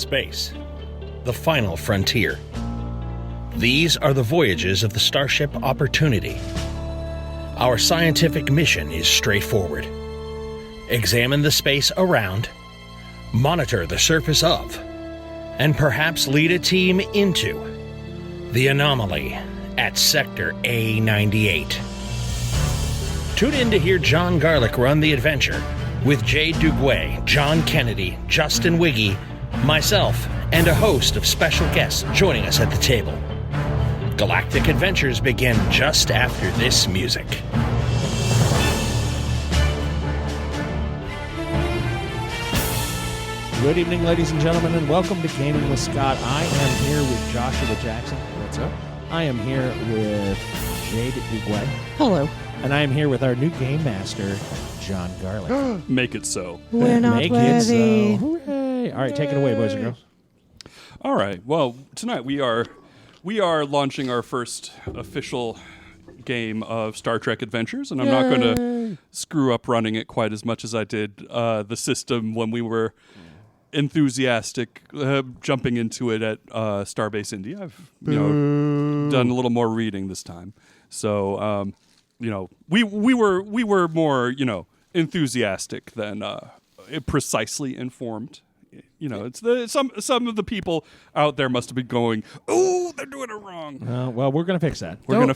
Space, the final frontier. These are the voyages of the Starship Opportunity. Our scientific mission is straightforward. Examine the space around, monitor the surface of, and perhaps lead a team into the anomaly at Sector A98. Tune in to hear John Garlick run the adventure with Jay Duguay, John Kennedy, Justin Wiggy, myself, and a host of special guests joining us at the table. Galactic adventures begin just after this music. Good evening, ladies and gentlemen, and welcome to Gaming with Scott. I am here with Joshua Jackson. What's up? I am here with Jade Duguay. Hello. And I am here with our new game master, John Garlick. Make it so. We're not Make ready. it so. Hooray. All right, take it away, boys and girls. All right. Well, tonight we are launching our first official game of Star Trek Adventures, and I'm not going to screw up running it quite as much as I did the system when we were enthusiastic jumping into it at Starbase Indy. I've done a little more reading this time, so we were more enthusiastic than precisely informed. It's some of the people out there must have been going, "Oh, they're doing it wrong." Well, we're going to fix that. We're gonna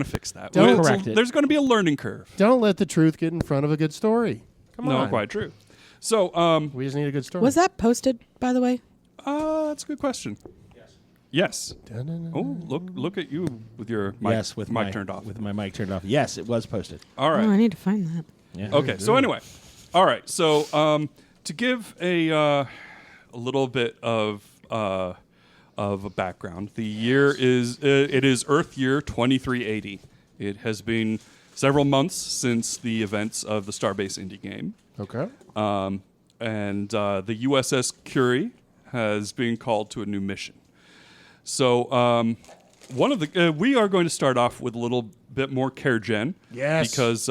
fix that. Don't correct it. There's going to be a learning curve. Don't let the truth get in front of a good story. Come on. No, quite true. So, We just need a good story. Was that posted, by the way? that's a good question. Yes. Dun-dun-dun. Oh, look at you with your mic, Yes, with mic my turned off. With my mic turned off. Yes, it was posted. All right. Oh, I need to find that. Yeah. Okay. So anyway, all right. So to give a little bit of a background, the year is Earth year 2380. It has been several months since the events of the Starbase Indy game. Okay. And the U.S.S. Curie has been called to a new mission. So we are going to start off with a little bit more care gen. Yes. Because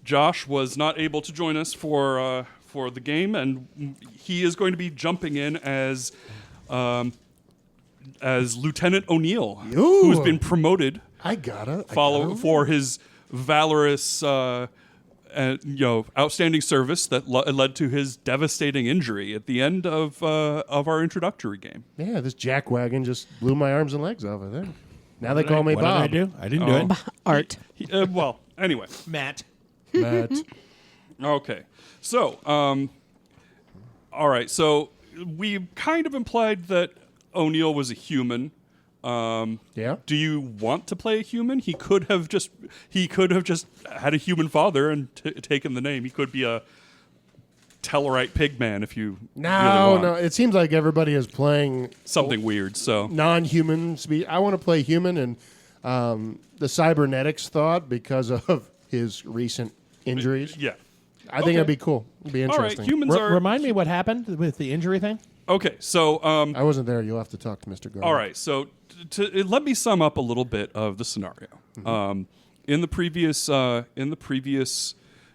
Josh was not able to join us for the game, and he is going to be jumping in as Lieutenant O'Neill, who's been promoted. For his valorous, outstanding service that led to his devastating injury at the end of our introductory game. Yeah, this jackwagon just blew my arms and legs off, I think. Now they call me What Bob. did I do? I didn't do it. Art. Well, anyway. Matt. Matt. Okay. So, all right. So we kind of implied that O'Neill was a human. Yeah. Do you want to play a human? He could have just had a human father and taken the name. He could be a Tellarite pigman if you really want. No. It seems like everybody is playing Something weird. So non-human speed. I want to play human, and the cybernetics thought because of his recent injuries. yeah. I think it'd be cool. It'd be All right. interesting. Humans are Remind me what happened with the injury thing? okay. So I wasn't there. You'll have to talk to Mr. Garland. all right. So let me sum up a little bit of the scenario. In the previous,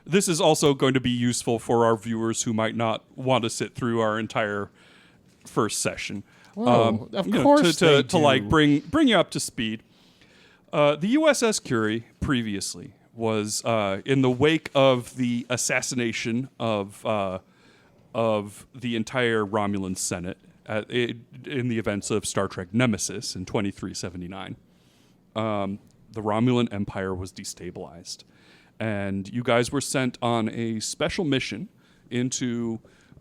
this is also going to be useful for our viewers who might not want to sit through our entire first session. Whoa, of course they to like bring you up to speed. The U.S.S. Curie previously was in the wake of the assassination of the entire Romulan Senate in the events of Star Trek Nemesis in 2379. The Romulan Empire was destabilized, and you guys were sent on a special mission into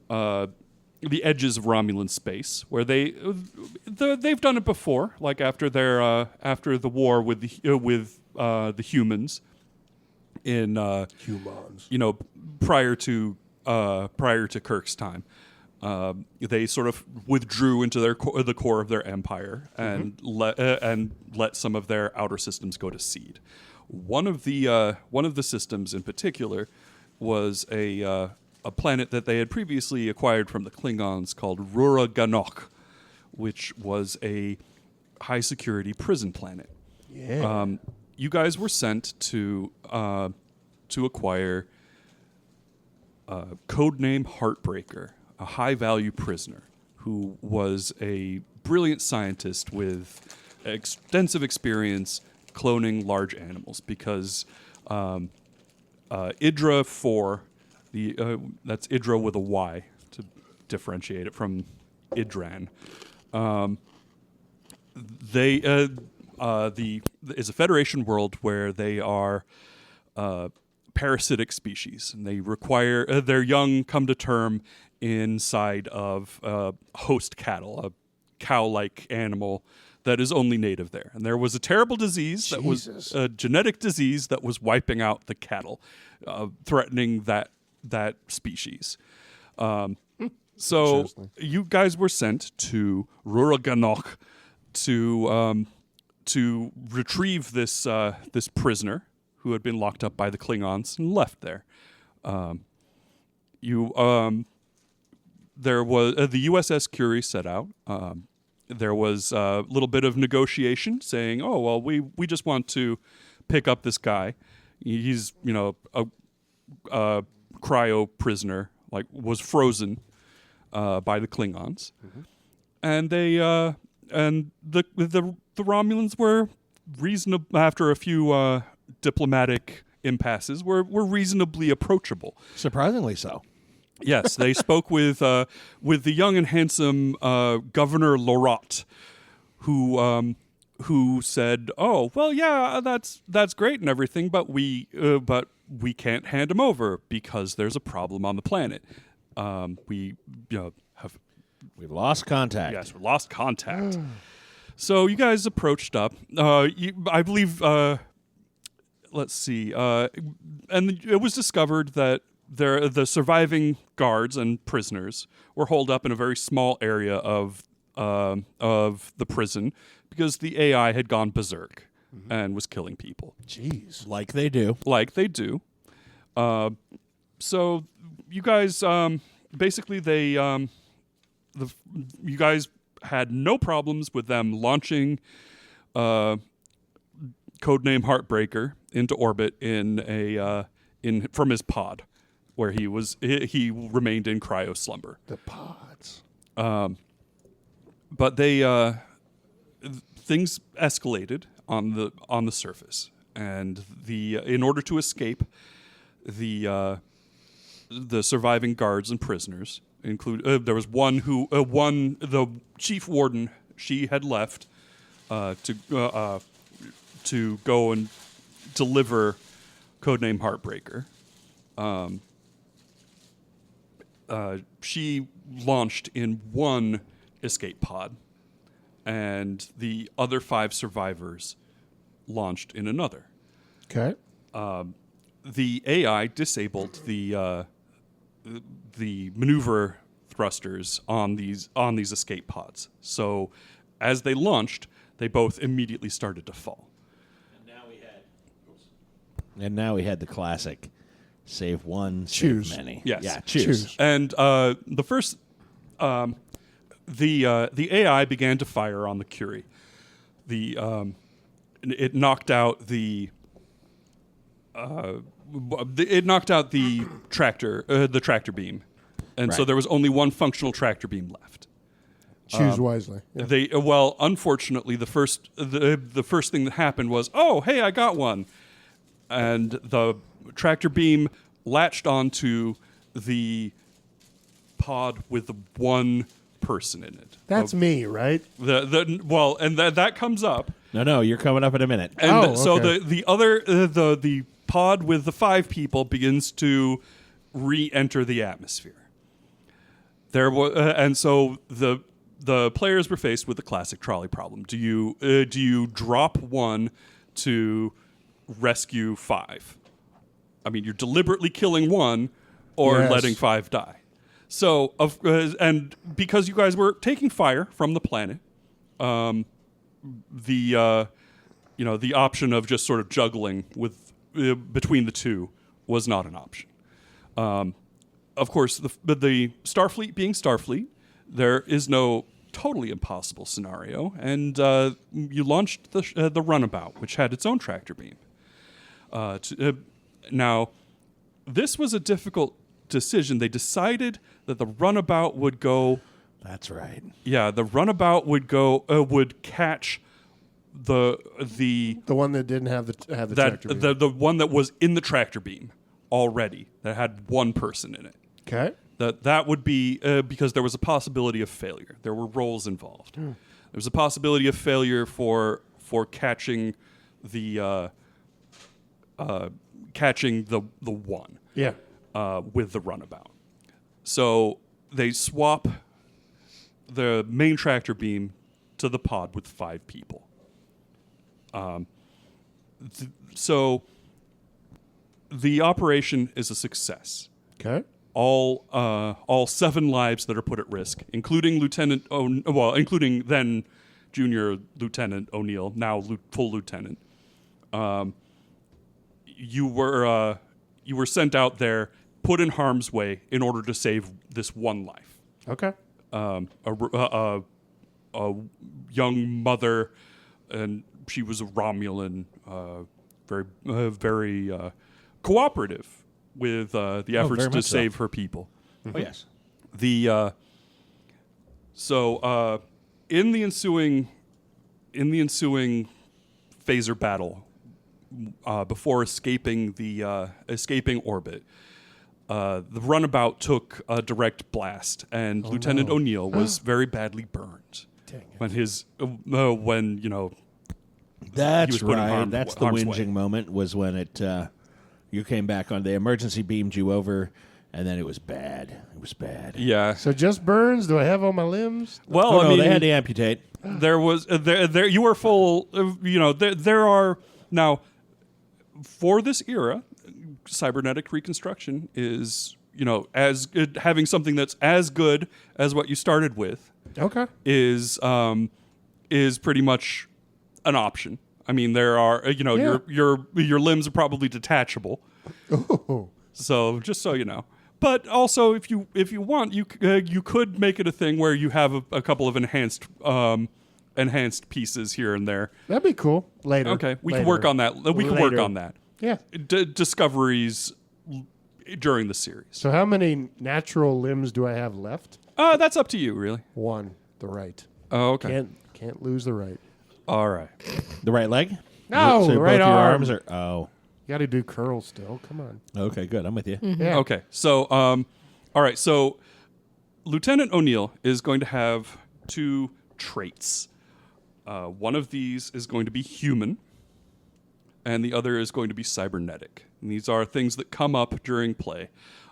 the edges of Romulan space, where they've done it before, like after the war with the humans in prior to Kirk's time. They sort of withdrew into the core of their empire and let some of their outer systems go to seed. One of the systems in particular was a planet that they had previously acquired from the Klingons called Rura Ganok, which was a high security prison planet. Yeah. You guys were sent to acquire codename Heartbreaker, a high-value prisoner who was a brilliant scientist with extensive experience cloning large animals, because Idra 4, that's Idra with a Y to differentiate it from Idran. Is a Federation world where they are parasitic species, and they require their young come to term inside of host cattle, a cow-like animal that is only native there. And there was a terrible disease that was a genetic disease that was wiping out the cattle, threatening that species. So you guys were sent to Ruraganok to retrieve this prisoner who had been locked up by the Klingons and left there. There was the U.S.S. Curie set out. There was a little bit of negotiation, saying, "Oh well, we just want to pick up this guy. He's a cryo prisoner, like was frozen by the Klingons," and they and the Romulans were reasonable after a few diplomatic impasses. Were reasonably approachable. Surprisingly so. Yes, they spoke with the young and handsome Governor Lorot, who said, "Oh, well, yeah, that's great and everything, but we can't hand him over because there's a problem on the planet. We've lost contact." Yes, we lost contact. So you guys approached up. I believe. Let's see. And it was discovered that the surviving guards and prisoners were holed up in a very small area of the prison because the AI had gone berserk and was killing people. Jeez. Like they do. So you guys basically you guys had no problems with them launching codename Heartbreaker into orbit from his pod, where he remained in cryo slumber. The pods. But things escalated on the surface, and in order to escape, the surviving guards and prisoners include there was one the chief warden. She had left to go and deliver codename Heartbreaker. She launched in one escape pod, and the other 5 survivors launched in another. Okay. The AI disabled the maneuver thrusters on these escape pods. So as they launched, they both immediately started to fall. And now we had the classic save one, Choose. save many. Yes. Yeah, choose. And the first, the AI began to fire on the Curie. It knocked out the tractor beam, and so Right. there was only one functional tractor beam left. Choose wisely. Yeah. Unfortunately, the first thing that happened was, "Oh, hey, I got one," and the tractor beam latched onto the pod with the one person in it. That's me, right? That comes up. No, you're coming up in a minute. And so okay. the pod with the 5 people begins to re-enter the atmosphere. And so the players were faced with the classic trolley problem. Do you drop one to rescue 5? I mean, you're deliberately killing one or Yes. letting 5 die. So, and because you guys were taking fire from the planet, the option of just sort of juggling with between the two was not an option. Of course, the Starfleet being Starfleet, there is no totally impossible scenario, and you launched the runabout, which had its own tractor beam. Now, this was a difficult decision. They decided that the runabout would go That's right. Yeah, the runabout would catch the one that didn't have the tractor beam. the one that was in the tractor beam already that had one person in it. Okay. That would be because there was a possibility of failure. There were rolls involved. There was a possibility of failure for catching the one. Yeah. With the runabout. So they swap the main tractor beam to the pod with 5 people. So the operation is a success. Okay. All 7 lives that are put at risk, including including then Junior Lieutenant O'Neill, now full lieutenant. You were sent out there, put in harm's way in order to save this one life. Okay. A young mother, and she was a Romulan, very cooperative with the efforts very to much so. save her people. Oh, yes. In the ensuing phaser battle, before escaping orbit, the runabout took a direct blast, and Lieutenant O'Neill was very badly burned. Dang it. When he That's was put in right. That's the harm's way. whinging moment was when you came back on. They emergency beamed you over, and then it was bad. It was bad. Yeah. So just burns? Do I have all my limbs? Well, Oh, I no, mean, they had to amputate. there was there you were full. There are now for this era, cybernetic reconstruction is as good, having something that's as good as what you started with Okay. is pretty much an option. I mean, there are your limbs are probably detachable. Oh. So just so you know. But also, if you want, you could make it a thing where you have a couple of enhanced pieces here and there. That'd be cool. Later. Okay, we Later. can work on that. We can work Later. on that. Yeah. Discoveries during the series. So how many natural limbs do I have left? That's up to you, really. 1. The right. Oh, okay. Can't lose the right. All right. The right leg? No, So the both right your arm. arms are. Oh, You got to do curls still. Come on. okay, good. I'm with you. Yeah. Okay. So, all right. So, Lieutenant O'Neill is going to have 2 traits. One of these is going to be human, and the other is going to be cybernetic. And these are things that come up during play.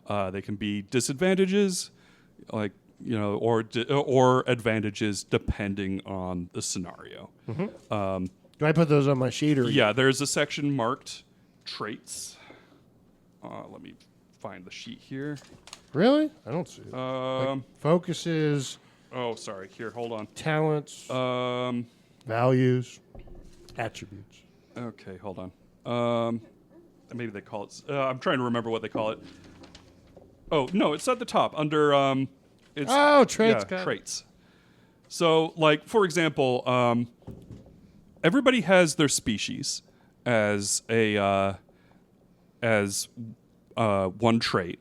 They can be disadvantages, like or advantages depending on the scenario. Do I put those on my sheet or? Yeah, there's a section marked traits. Let me find the sheet here. Really? I don't see it. Focuses, Oh, sorry. Here, hold on. talents, values, attributes. Okay, hold on. Maybe they call it. I'm trying to remember what they call it. Oh no, it's at the top under. It's traits. Yeah, got it. traits. So, like for example, everybody has their species as one trait,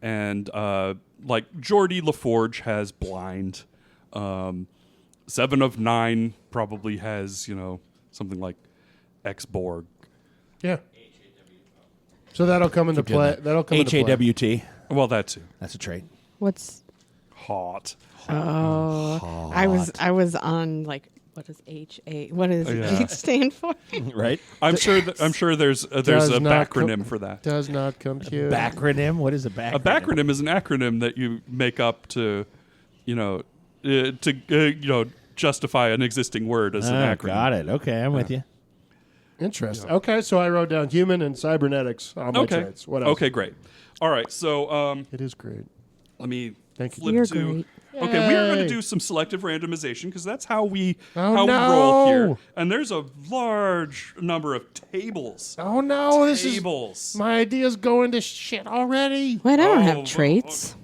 and like Geordie LaForge has blind. 7 of 9 probably has something like X-Borg. Yeah. So that'll come into play. That'll come into play. HAWT. Well, that too. That's a trait. What's Hot. I was on like what is HA? What does Yeah. H stand for? Right? I'm sure there's a Does not backronym for that. Does not come to you. Backronym? What is a backronym? A backronym is an acronym that you make up to, justify an existing word as an acronym. Got it. Okay, I'm with you. Interesting. Okay, so I wrote down human and cybernetics on my Okay. traits. What else? Okay, great. All right, so It is great. let me Thank you. flip You're to. great. Okay, we are going to Yay. do some selective randomization because that's how we Oh, we roll here. no. And there's a large number of tables. Oh no, this is Tables. my idea's going to shit already. Wait, I don't Oh, have traits.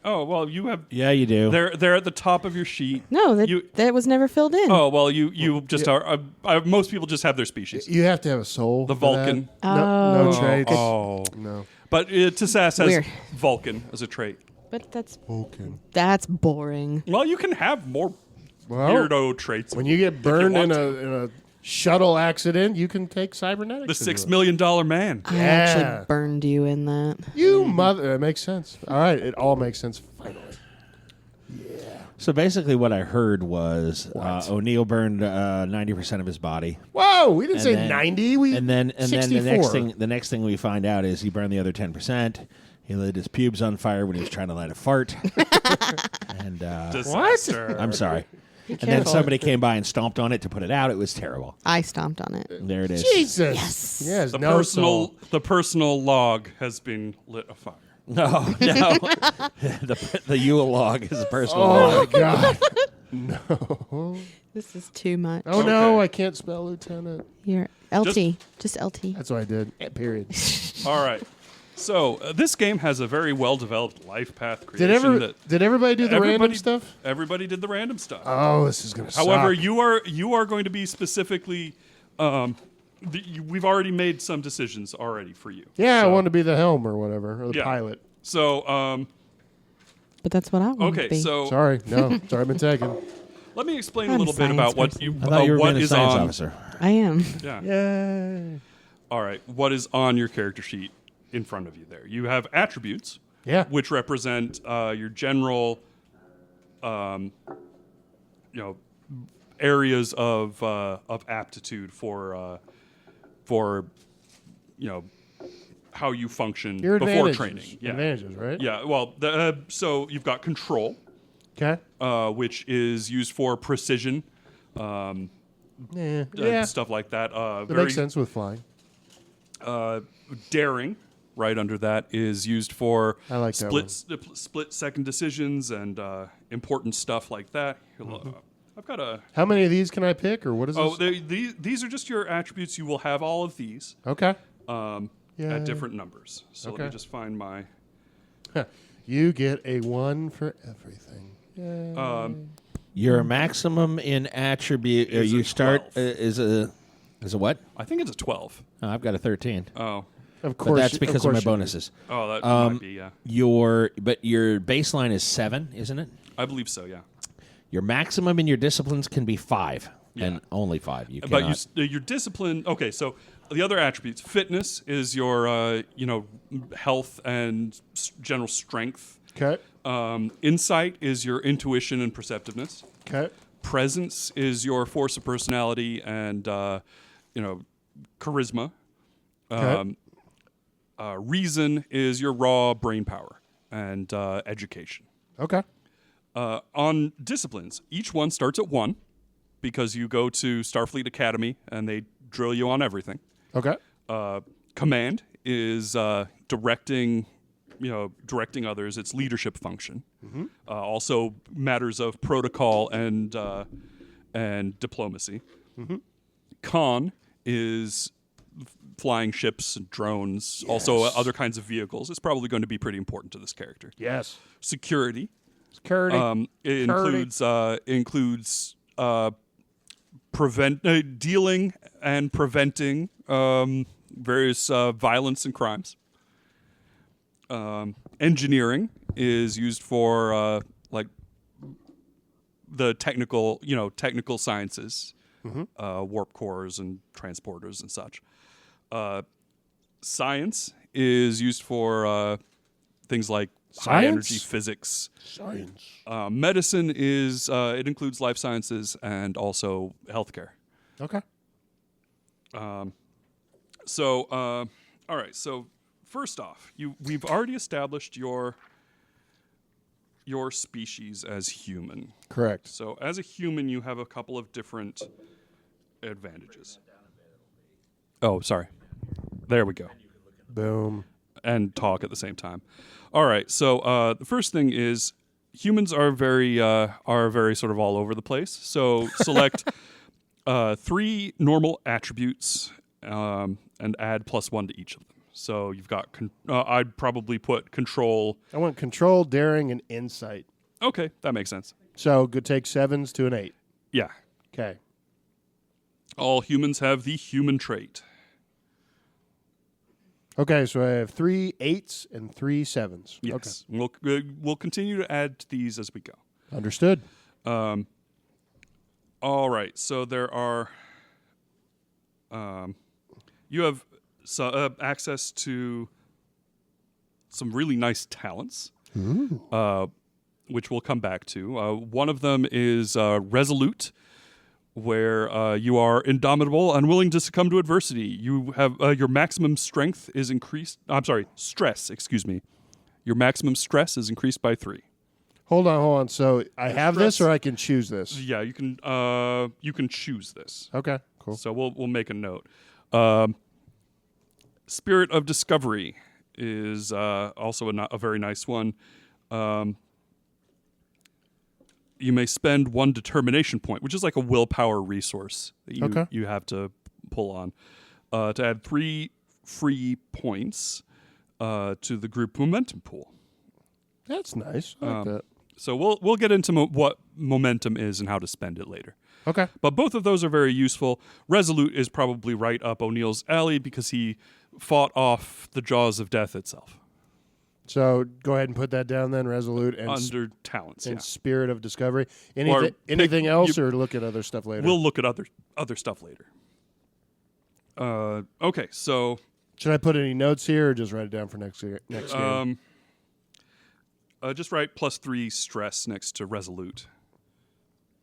Oh well, you have. Yeah, you do. They're at the top of your sheet. No, that You- that was never filled in. Oh well, you just are. Most people just have their species. You have to have a soul. The for that. Vulcan. No Oh. traits. Oh, No. but Tassas has Weird. Vulcan as a trait. But Okay. that's boring. Well, you can have more Well, weirdo traits. when you get if you burned want in to. a shuttle accident, you can take cybernetics. The into $6 it. million man. I Yeah. actually burned you in that. You mother. That makes sense. All right. It all makes sense finally. So basically, what I heard was O'Neill burned 90% of his body, Whoa. We didn't And say then- 90. We and then 64. the next thing we find out is he burned the other 10%. He lit his pubes on fire when he was trying to light a fart. And Disaster. I'm sorry. And then careful. somebody came by and stomped on it to put it out. It was terrible. I stomped on it. There it is. Jesus. Yes. Yes. The no soul. personal log has been lit afire. No, no. the Yule log is a personal Oh log. my God. This is too much. Oh no, Okay. I can't spell lieutenant. You're LT. Just LT. That's what I did. Period. All right. So this game has a very well-developed life path creation. Did everybody do the random stuff? Everybody did the random stuff. Oh, this is gonna. However, suck. you are going to be specifically. We've already made some decisions already for you. Yeah, I So- wanted to be the helm or whatever, or the Yeah. pilot. So But that's what I want to okay. be. So Sorry, no, sorry, I've been taken. let me explain a I'm little a bit about science what you I thought you were what being a is science on. officer. I am. Yeah. Yay! All right. What is on your character sheet in front of you there? You have attributes, Yeah. which represent your general, areas of aptitude for how you function Your before advantages. training. Yeah. Advantages, right? Yeah. Well, so you've got control, Okay. which is used for precision, Yeah. stuff like that. That makes sense with flying. Daring, right under that, is used for I like that split second decisions and important stuff like that. I've got a. How many of these can I pick, or what is Oh, this? these are just your attributes. You will have all of these Okay. at different numbers. So let me Okay. just find my. You get a 1 for everything. Your maximum in attribute. Is You a start 12. is a what? I think it's a 12. Oh, I've got a 13. Oh, Of But course. that's of because of my course you do. bonuses. that might be, yeah. Your baseline is 7, isn't it? I believe so, yeah. Your maximum in your disciplines can be 5, and only 5. You But cannot. your discipline. Okay, so the other attributes: fitness is your health and general strength. Okay. Insight is your intuition and perceptiveness. Okay. Presence is your force of personality and charisma. Okay. Reason is your raw brain power and education. Okay. On disciplines, each one starts at 1 because you go to Starfleet Academy and they drill you on everything. Okay. Command is directing others. It's leadership function. Also matters of protocol and diplomacy. Conn is flying ships and drones, also other kinds of vehicles. It's probably going to be pretty important to this character. Yes. Security. Security. It includes dealing and preventing various violence and crimes. Engineering is used for like the technical sciences, warp cores and transporters and such. Science is used for things like high energy Science? physics. Science. Medicine is it includes life sciences and also healthcare. Okay. So, all right. So, first off, we've already established your species as human. Correct. So, as a human, you have a couple of different advantages. Oh, sorry. There we go. Boom. And talk at the same time. All right. So, the first thing is humans are very sort of all over the place. So, select 3 normal attributes and add +1 to each of them. So you've got. I'd probably put control. I want control, daring, and insight. Okay, that makes sense. So good. Take 7s to an 8. Yeah. Okay. All humans have the human trait. Okay, so I have 3 8s and 3 7s. Yes. We'll continue to add to these as we go. Okay. Understood. All right. So there are. You have access to some really nice talents, which we'll come back to. One of them is resolute, where you are indomitable, unwilling to succumb to adversity. You have your maximum strength is increased. I'm sorry, stress. Excuse me. Your maximum stress is increased by 3. Hold on. So I have this, stress- or I can choose this. Yeah, you can choose this. Okay, cool. So we'll make a note. Spirit of discovery is also a very nice one. You may spend 1 determination point, which is like a willpower resource that you have to pull on, to add 3 free points to the group momentum pool. That's nice. I like that. So we'll get into what momentum is and how to spend it later. Okay. But both of those are very useful. Resolute is probably right up O'Neill's alley because he fought off the jaws of death itself. So go ahead and put that down then, resolute and Under talents, and yeah. spirit of discovery. Or Anything else, or look at other stuff later? We'll look at other stuff later. Okay, so Should I put any notes here, or just write it down for next game? just write +3 stress next to resolute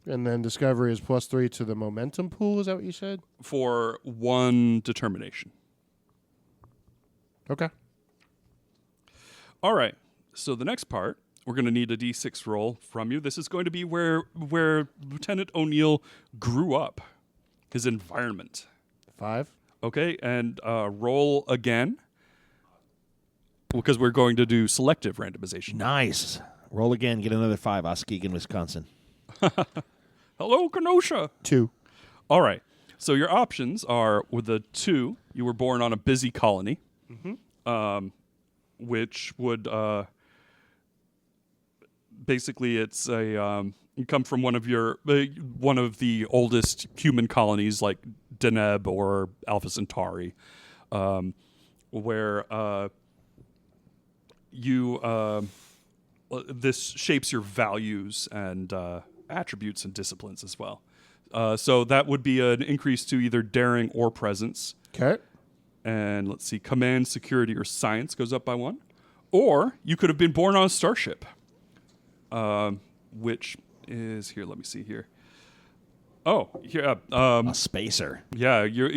And then discovery is +3 to the momentum pool. Is that what you said? for 1 determination. Okay. All right. So the next part, we're going to need a D6 roll from you. This is going to be where Lieutenant O'Neill grew up, his environment. 5. Okay, and roll again because we're going to do selective randomization. Nice. Roll again. Get another 5. Muskegon, Wisconsin. Hello, Kenosha. 2. All right. So your options are with the 2, you were born on a busy colony, which would basically it's a you come from one of the oldest human colonies like Deneb or Alpha Centauri, where you this shapes your values and attributes and disciplines as well. So that would be an increase to either daring or presence. Okay. And let's see, command, security, or science goes up by 1. Or you could have been born on a starship, which is here. Let me see here. Oh, yeah. A spacer. Yeah, you're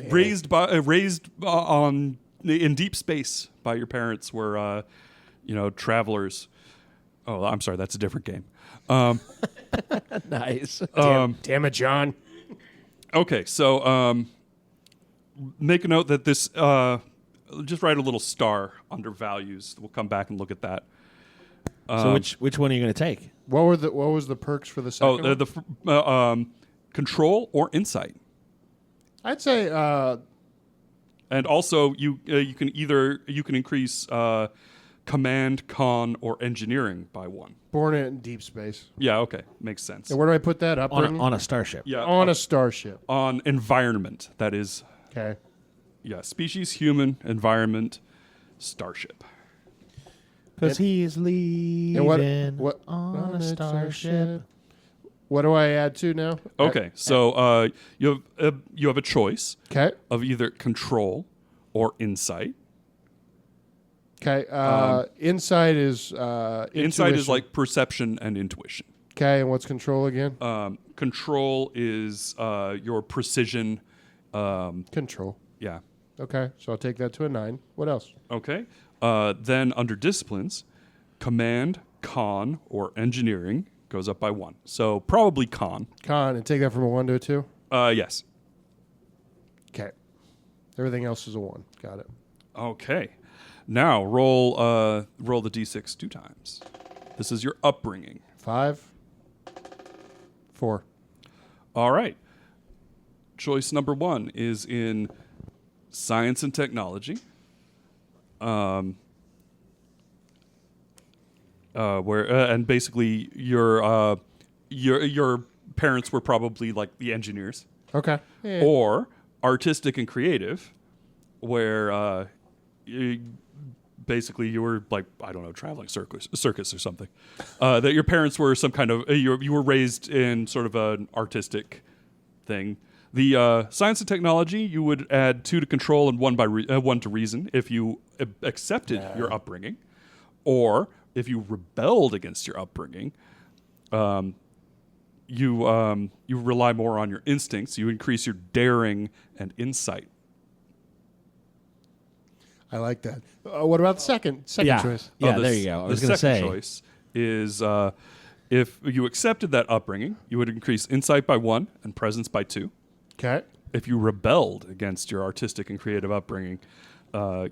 raised on in deep space by your parents, were travelers. Oh, I'm sorry, that's a different game. Nice. Damn it, John. Okay, so make a note that this. Just write a little star under values. We'll come back and look at that. So which one are you going to take? What was the perks for the second one? Control or insight. I'd say And also, you can increase command, con, or engineering by 1. born in deep space. Yeah, okay, makes sense. And where do I put that? On a starship. Yeah, On a starship. on environment. That is, Okay. yeah, species, human, environment, starship. Because he's leaving And what on a starship. What do I add to now? Okay, so you have a choice Okay. of either control or insight. Okay. Insight is Insight is intuition. like perception and intuition. Okay, and what's control again? Control is your precision. Control. Yeah. Okay, so I'll take that to a 9. What else? Okay. Then under disciplines, command, con, or engineering goes up by 1. So probably con. Con, and take that from a 1 to a 2? Yes. Okay. Everything else is a 1. Got it. Okay. Now roll the d6 2 times. This is your upbringing. 5. 4. All right. Choice number 1 is in science and technology. Where and basically your parents were probably like the engineers, Okay. Yeah. or artistic and creative, where basically you were like, I don't know, traveling circus or something. That your parents were some kind of you were raised in sort of an artistic thing. The science and technology, you would add 2 to control and 1 to reason if you accepted your upbringing, or if you rebelled against your upbringing. You rely more on your instincts. You increase your daring and insight. I like that. What about the second choice? Yeah, there you go. I was going to say. The second choice is if you accepted that upbringing, you would increase insight by 1 and presence by 2. Okay. If you rebelled against your artistic and creative upbringing,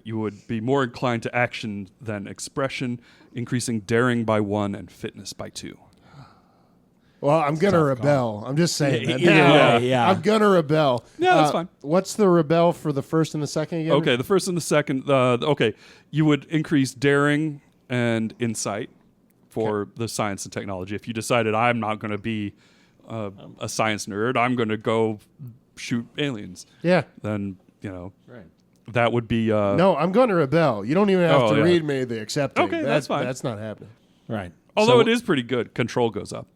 you would be more inclined to action than expression, increasing daring by 1 and fitness by 2. Well, I'm going to rebel. I'm just saying that. Either way, yeah. I'm going to rebel. Yeah, that's fine. What's the rebel for the first and the second again? Okay, the first and the second. You would increase daring and insight for the science and technology. If you decided I'm not going to be a science nerd, I'm going to go shoot aliens. Yeah. Then that would be. No, I'm going to rebel. You don't even have to read me the accepting. Okay, that's fine. That's not happening. Right. Although So- it is pretty good, control goes up.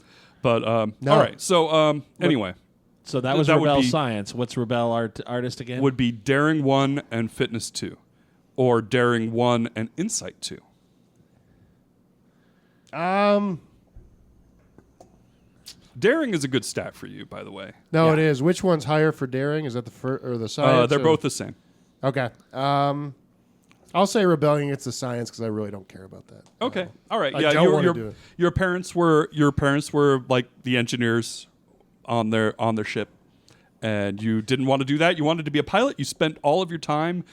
But all No. right. So anyway, So that was That would Rebel be- Science. What's Rebel Artist again? would be daring 1 and fitness 2, or daring 1 and insight 2. Daring is a good stat for you, by the way. No, Yeah. it is. Which one's higher for daring? Is that the first or the science? They're or- both the same. Okay. I'll say rebelling against the science because I really don't care about that. Okay. All right. I Yeah. don't wanna do it. Your parents were like the engineers on their ship, and you didn't want to do that. You wanted to be a pilot. You spent all of your time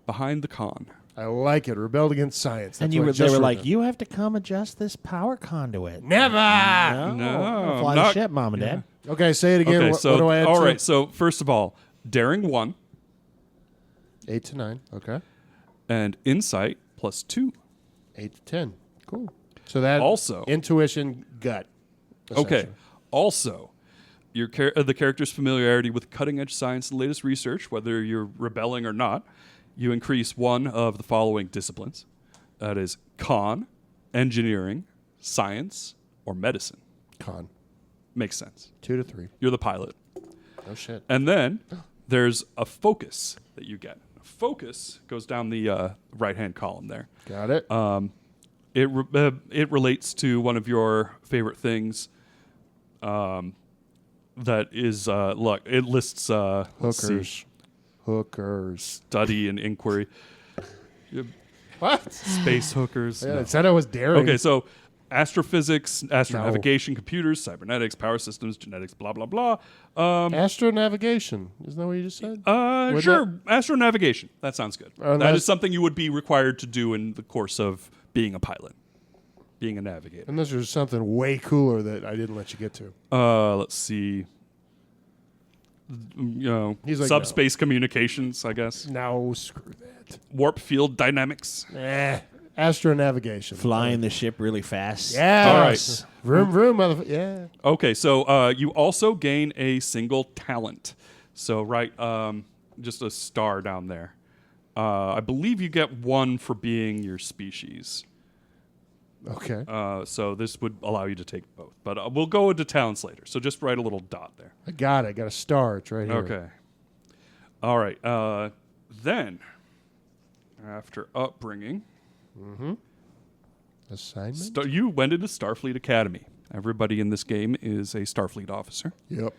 behind the con. I like it. Rebelled against science. and That's you what I were, they just were wrote like, down. you have to come adjust this power conduit. Never. No, Fly the ship, Mom and Dad. Okay, say it again. Okay. What So do I add all to right. it? So first of all, daring 1 8 to 9. Okay. and insight plus 2. 8 to 10. Cool. So that Also- intuition, gut. Okay. essentially. Also, the character's familiarity with cutting-edge science and latest research, whether you're rebelling or not, you increase 1 of the following disciplines. That is Conn, engineering, science, or medicine. Con. Makes sense. 2 to 3. You're the pilot. Oh shit. And then there's a focus that you get. Focus goes down the right-hand column there. Got it. It relates to one of your favorite things. That is look. It lists let's see, Hookers. study and inquiry, What? space hookers. Yeah, No. it said I was daring. Okay, so astrophysics, astronavigation, computers, cybernetics, power systems, genetics, blah blah blah. Astronavigation. Isn't that what you just said? Would Sure, astronavigation. That sounds good. That Unless- is something you would be required to do in the course of being a pilot, being a navigator. Unless there's something way cooler that I didn't let you get to. Let's see. He's like, subspace communications, I guess. No, screw that. Warp field dynamics. Astronavigation. Flying the ship really fast. Yes. All right. Vroom, vroom, motherfucker. Yeah. Okay, so you also gain a single talent. So just a star down there. I believe you get 1 for being your species. Okay. So this would allow you to take both. But we'll go into talents later. So just write a little dot there. I got it. I got a star. It's right here. Okay. All right. Then, after upbringing, Assignment? you went into Starfleet Academy. Everybody in this game is a Starfleet officer. Yep.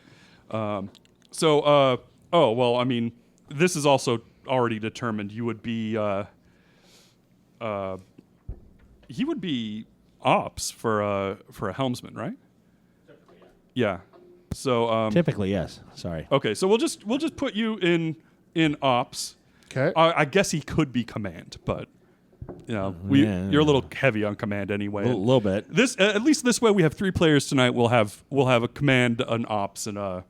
This is also already determined. You would be ops for a helmsman, right? Yeah. So Typically, yes. Sorry. okay, so we'll just put you in ops. Okay. I guess he could be command, but Yeah. you're a little heavy on command anyway. A little bit. This at least this way we have 3 players tonight. We'll have a command, an ops, and a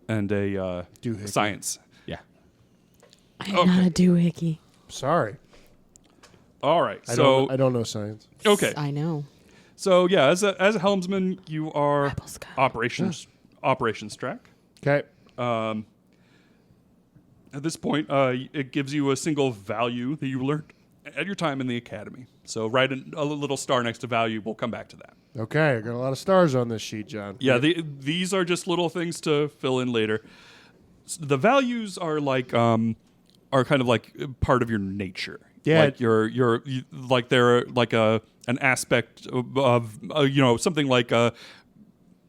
Doohickey. science. Yeah. I'm not a doohickey. Sorry. All right. I So don't know science. okay. I know. So yeah, as a helmsman, you are Rebel Sky. operations track, Okay. At this point, it gives you a single value that you learned at your time in the academy. So write a little star next to value. We'll come back to that. Okay, I got a lot of stars on this sheet, John. Yeah, these are just little things to fill in later. The values are like are kind of like part of your nature. Yeah. Like you're like they're like an aspect of something like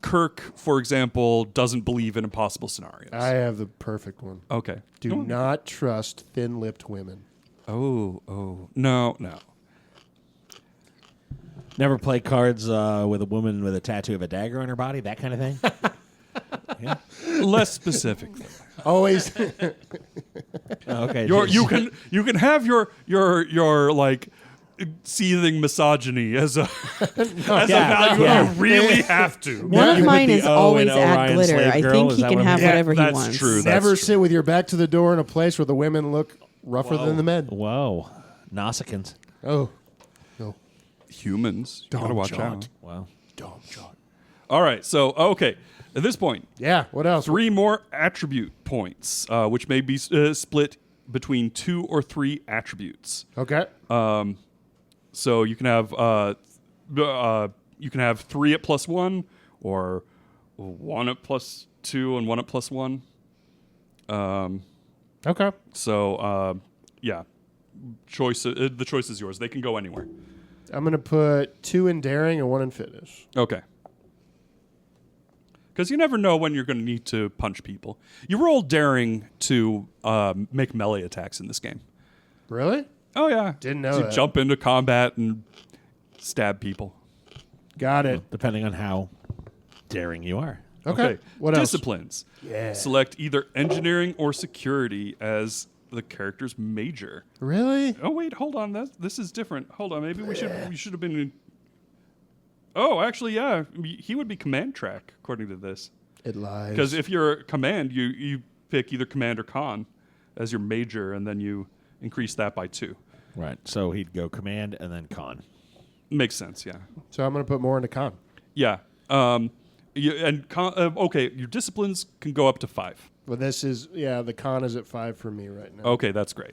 Kirk, for example, doesn't believe in impossible scenarios. I have the perfect one. Okay. Do not trust thin-lipped women. Oh, no. Never play cards with a woman with a tattoo of a dagger on her body, that kind of thing. Yeah. Less specific. Always. Okay. You can have your like seething misogyny as a value. Yeah. You really have to. One of You put mine the is O in always add Orion glitter. slave I girl, think is he that can what have I'm- whatever he that's wants. true. Never sit with your back to the door in a place where the women look rougher than the men. Whoa. Nausicaans. Oh. No. Humans. You gotta watch out. Wow. Dumb John. All right. So okay. At this point, Yeah, what else? 3 more attribute points, which may be split between 2 or 3 attributes. Okay. So you can have 3 at +1, or 1 at +2 and 1 at +1. Okay. So yeah, the choice is yours. They can go anywhere. I'm going to put 2 in daring and 1 in fitness. Okay. Because you never know when you're going to need to punch people. You roll daring to make melee attacks in this game. Really? Oh yeah, Didn't know So you that. jump into combat and stab people. Got it. Depending on how daring you are. Okay. What else? Disciplines. Yeah. Select either engineering or security as the character's major. Really? Oh wait, hold on. This is different. Hold on. Maybe we should have been in. Oh, actually, yeah. He would be command track according to this. It lies. Because if you're command, you pick either command or con as your major, and then you increase that by 2. Right. So he'd go command and then con. Makes sense. Yeah. So I'm going to put more into con. Yeah. Okay. Your disciplines can go up to 5. Well, this is, the con is at 5 for me right now. Okay, that's great.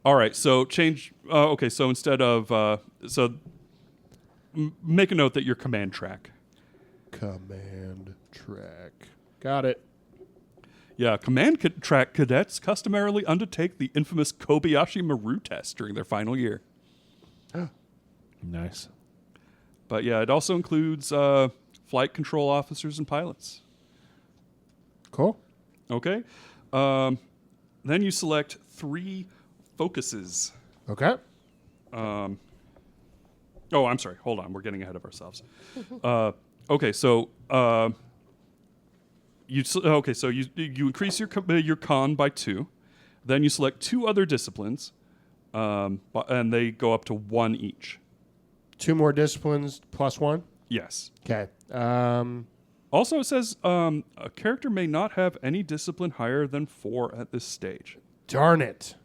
All right, so change. Okay, so instead of make a note that you're command track. Command track. Got it. Yeah, track cadets customarily undertake the infamous Kobayashi Maru test during their final year. Nice. But yeah, it also includes flight control officers and pilots. Cool. Okay, then you select 3 focuses. Okay. Oh, I'm sorry. Hold on. We're getting ahead of ourselves. Okay, so you increase your con by 2. Then you select 2 other disciplines, and they go up to 1 each. 2 more disciplines plus 1? Yes. Okay. Also, it says a character may not have any discipline higher than 4 at this stage. Darn it.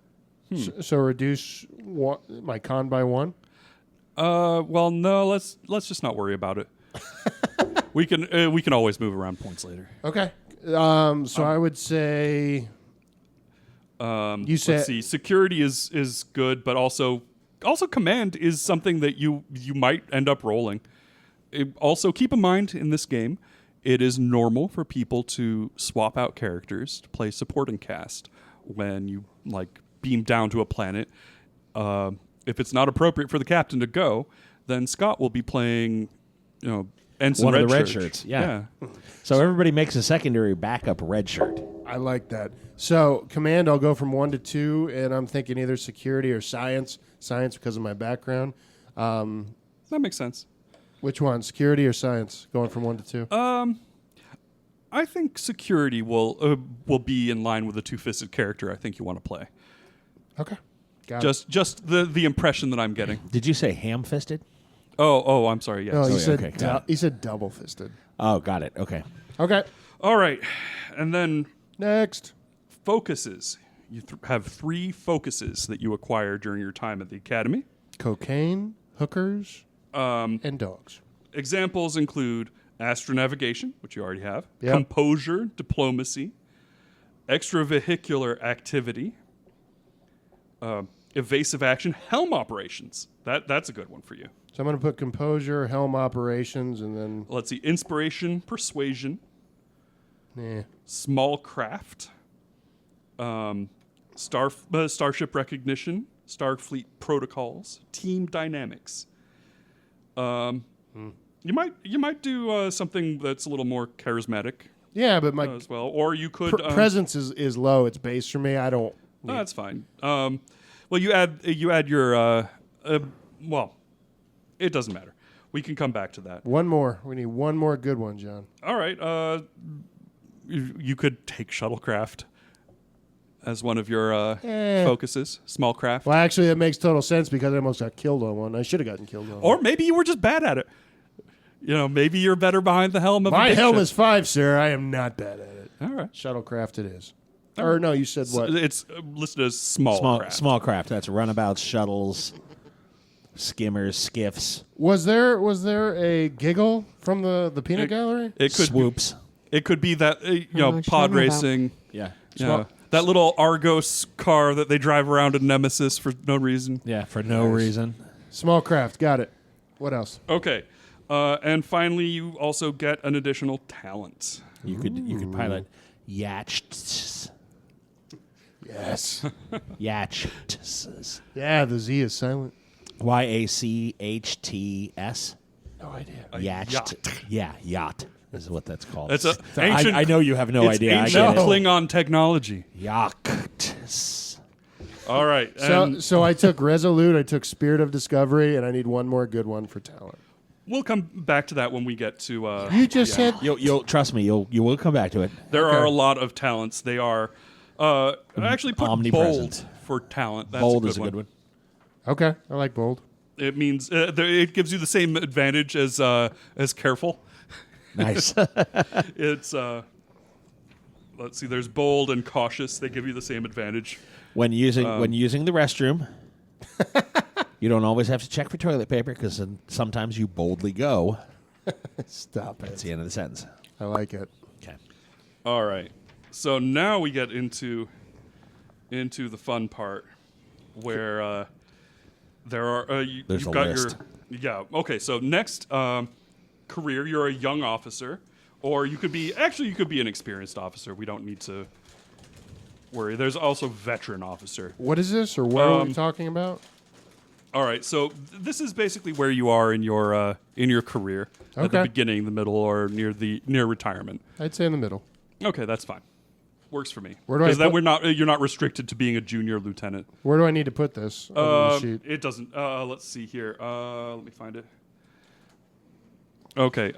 So reduce my con by 1? Well, no. Let's just not worry about it. we can always move around points later. Okay. So I would say you said Let's see. Security is good, but also command is something that you might end up rolling. Also, keep in mind in this game, it is normal for people to swap out characters to play supporting cast when you beam down to a planet. If it's not appropriate for the captain to go, then Scott will be playing, ensign One of the red shirt. shirts. Yeah. So everybody makes a secondary backup red shirt. I like that. So command, I'll go from 1 to 2, and I'm thinking either security or science. Science because of my background. That makes sense. Which one, security or science? Going from 1 to 2. I think security will be in line with the 2-fisted character I think you want to play. Okay. Got it. Just the impression that I'm getting. Did you say ham-fisted? Oh, I'm sorry. Yes. No, he yeah, said okay, got it. he said double fisted. Oh, got it. Okay. Okay. All right, and then Next. focuses. You have 3 focuses that you acquire during your time at the academy. Cocaine, hookers, and dogs. Examples include astronavigation, which you already have, Yep. composure, diplomacy, extravehicular activity, evasive action, helm operations. That's a good one for you. So I'm going to put composure, helm operations, and then Let's see, inspiration, persuasion, small craft, starship recognition, Starfleet protocols, team dynamics. You might do something that's a little more charismatic yeah, but my as well, or you could presence is low. It's base for me. I don't. No, that's fine. Well, you add your well, it doesn't matter. We can come back to that. One more. We need one more good one, John. All right. You could take shuttlecraft as one of your focuses. Small craft. Well, actually, that makes total sense because I almost got killed on one. I should have gotten killed on one. Or maybe you were just bad at it. Maybe you're better behind the helm of My a big helm ship. is 5, sir. I am not bad at it. All right. Shuttlecraft it is. Or no, you said what? It's listed as small craft. Small craft. That's runabouts, shuttles, skimmers, skiffs, Was there a giggle from the peanut gallery? It could swoops. It could be that know what pod you're talking racing. Yeah. Yeah. That little Argos car that they drive around in Nemesis for no reason. Yeah, for no reason. Small craft. Got it. What else? Okay. And finally, you also get an additional talent. You could pilot yachts. Yes. Yachts. Yeah, the Z is silent. YACHTS. No idea. Yacht. Yeah, yacht is what that's called. It's ancient. I know you have no it's idea. I ancient get it. Klingon technology. Yachts. All right. So I took Resolute, I took Spirit of Discovery, and I need one more good one for talent. We'll come back to that when we get to. You just said You'll trust me. You will come back to it. There are a lot of talents. They are. I actually put Omnipresent. bold for talent. That's Bold a good is a good one. okay. I like bold. It means it gives you the same advantage as careful. Nice. It's let's see. There's bold and cautious. They give you the same advantage. when using the restroom, you don't always have to check for toilet paper because sometimes you boldly go. Stop That's it. the end of the sentence. I like it. Okay. All right. So now we get into the fun part where there are There's you've a got list. your okay. So next career, you're a young officer, or you could be an experienced officer. We don't need to worry. There's also veteran officer. What is this, or what are we talking about? All right, so this is basically where you are in your career at the Okay. beginning, the middle, or near retirement. I'd say in the middle. Okay, that's fine. Works for me. Where do I Because then put- you're not restricted to being a junior lieutenant. Where do I need to put this on the sheet? It doesn't. Let's see here. Let me find it. Okay.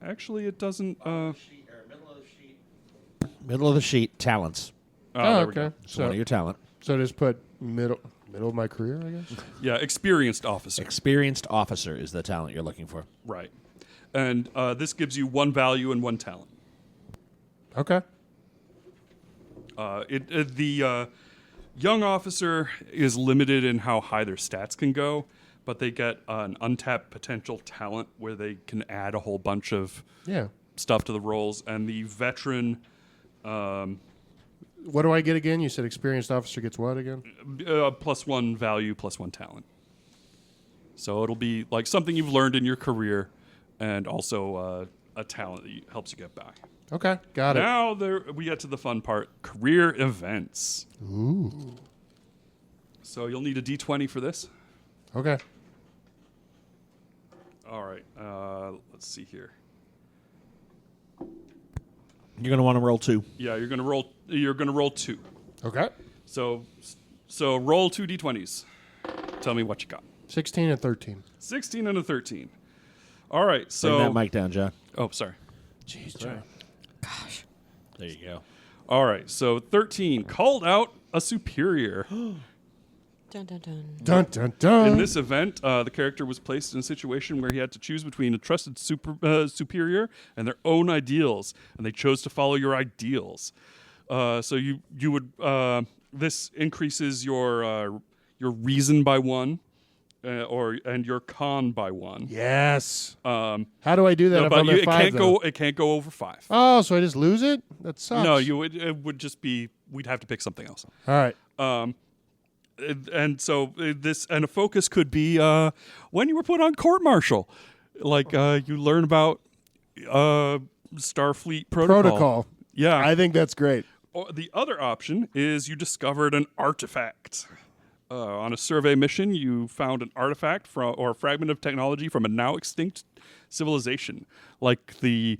Actually, it doesn't. Middle of the sheet, talents. There we go. okay. So one of your talent. So just put middle of my career, I guess. Yeah, experienced officer. Experienced officer is the talent you're looking for. Right. And this gives you 1 value and 1 talent. Okay. The young officer is limited in how high their stats can go, but they get an untapped potential talent where they can add a whole bunch of Yeah. stuff to the rolls. And the veteran, What do I get again? You said experienced officer gets what again? +1 value, +1 talent. So it'll be like something you've learned in your career, and also a talent that helps you get by. Okay, got it. Now we get to the fun part: career events. Ooh. So you'll need a D20 for this. Okay. All right. Let's see here. You're going to want to roll 2. Yeah, you're gonna roll. You're gonna roll 2. Okay. So roll 2 D20s. Tell me what you got. 16 and 13. 16 and a 13. All right. Bring So that mic down, John. oh, sorry. Jeez, John. Gosh. There you go. All right. So 13 called out a superior. Dun dun dun. Dun dun dun. In this event, the character was placed in a situation where he had to choose between a trusted superior and their own ideals, and they chose to follow your ideals. So you would this increases your reason by 1, and your con by 1. Yes. How do I do that if I'm at 5, it can't go over 5. Oh, so I just lose it? That sucks. No, it would just be we'd have to pick something else. All right. And so a focus could be when you were put on court martial, like you learn about Starfleet protocol. Yeah, I think that's great. Or the other option is you discovered an artifact. On a survey mission, you found an artifact or a fragment of technology from a now extinct civilization, like the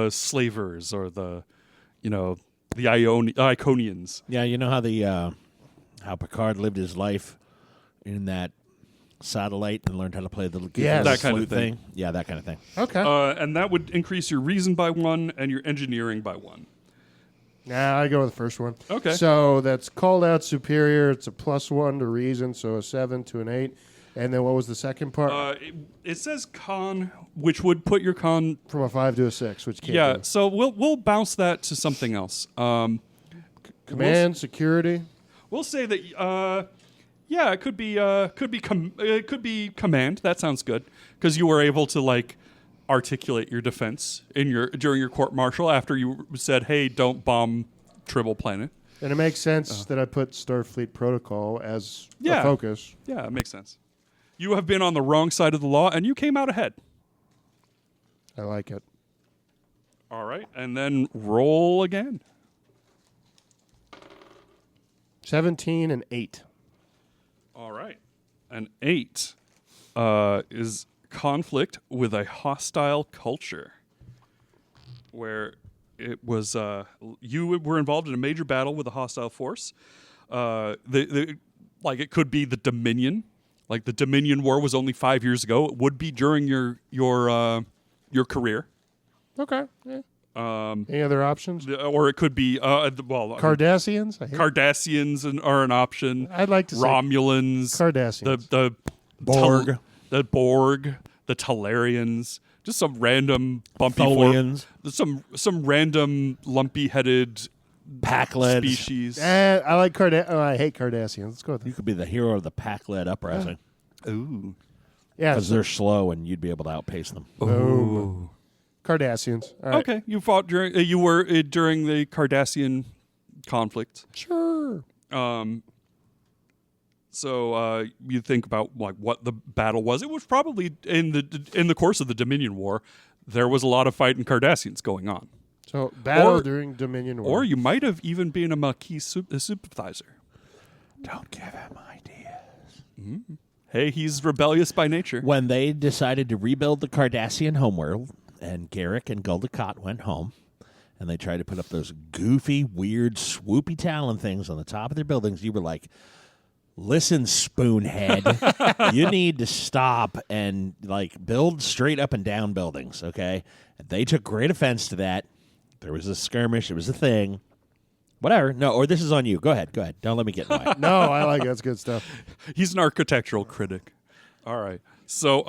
slavers or the Iconians. Yeah, you know how Picard lived his life in that satellite and learned how to play the that kind of thing. Yeah, that kind of thing. Okay. And that would increase your reason by 1 and your engineering by 1. Nah, I go with the first one. Okay. So that's called out superior. It's a +1 to reason, so a 7 to an 8. And then what was the second part? It says con, which would put your con From a 5 to a 6, which can't be. So we'll bounce that to something else. Command, security. We'll say that. It could be command. That sounds good because you were able to articulate your defense during your court martial after you said, "Hey, don't bomb Tribble Planet." And it makes sense that I put Starfleet protocol as a focus. Yeah, it makes sense. You have been on the wrong side of the law, and you came out ahead. I like it. All right, and then roll again. 17 and 8. All right, an 8 is conflict with a hostile culture, where it was you were involved in a major battle with a hostile force. It could be the Dominion. Like the Dominion War was only 5 years ago. It would be during your career. Okay. Yeah. Any other options? Or it could be Cardassians? Cardassians are an option. I'd like to say Romulans. Cardassians. The Borg. The Borg. The Talarians. Just some random bumpy Tholians. some random lumpy-headed Pack-led species. I like I hate Cardassians. Let's go with You that. could be the hero of the pack-led uprising Ooh. Yeah. because they're slow and you'd be able to outpace them. Boom. Cardassians. All right. Okay, you fought during during the Cardassian conflict. Sure. So you think about what the battle was. It was probably in the course of the Dominion War. There was a lot of fighting Cardassians going on. So battle Or- during Dominion War. Or you might have even been a Maquis sympathizer. Don't give him ideas. Hey, he's rebellious by nature. When they decided to rebuild the Cardassian homeworld, and Garrick and Gul Dukat went home, and they tried to put up those goofy, weird, swoopy Talon things on the top of their buildings, you were like, listen, Spoonhead, you need to stop and build straight up and down buildings, okay? And they took great offense to that. There was a skirmish. It was a thing. Whatever. No, or this is on you. Go ahead. Don't let me get in the way. No, I like it. That's good stuff. He's an architectural critic. All right. So,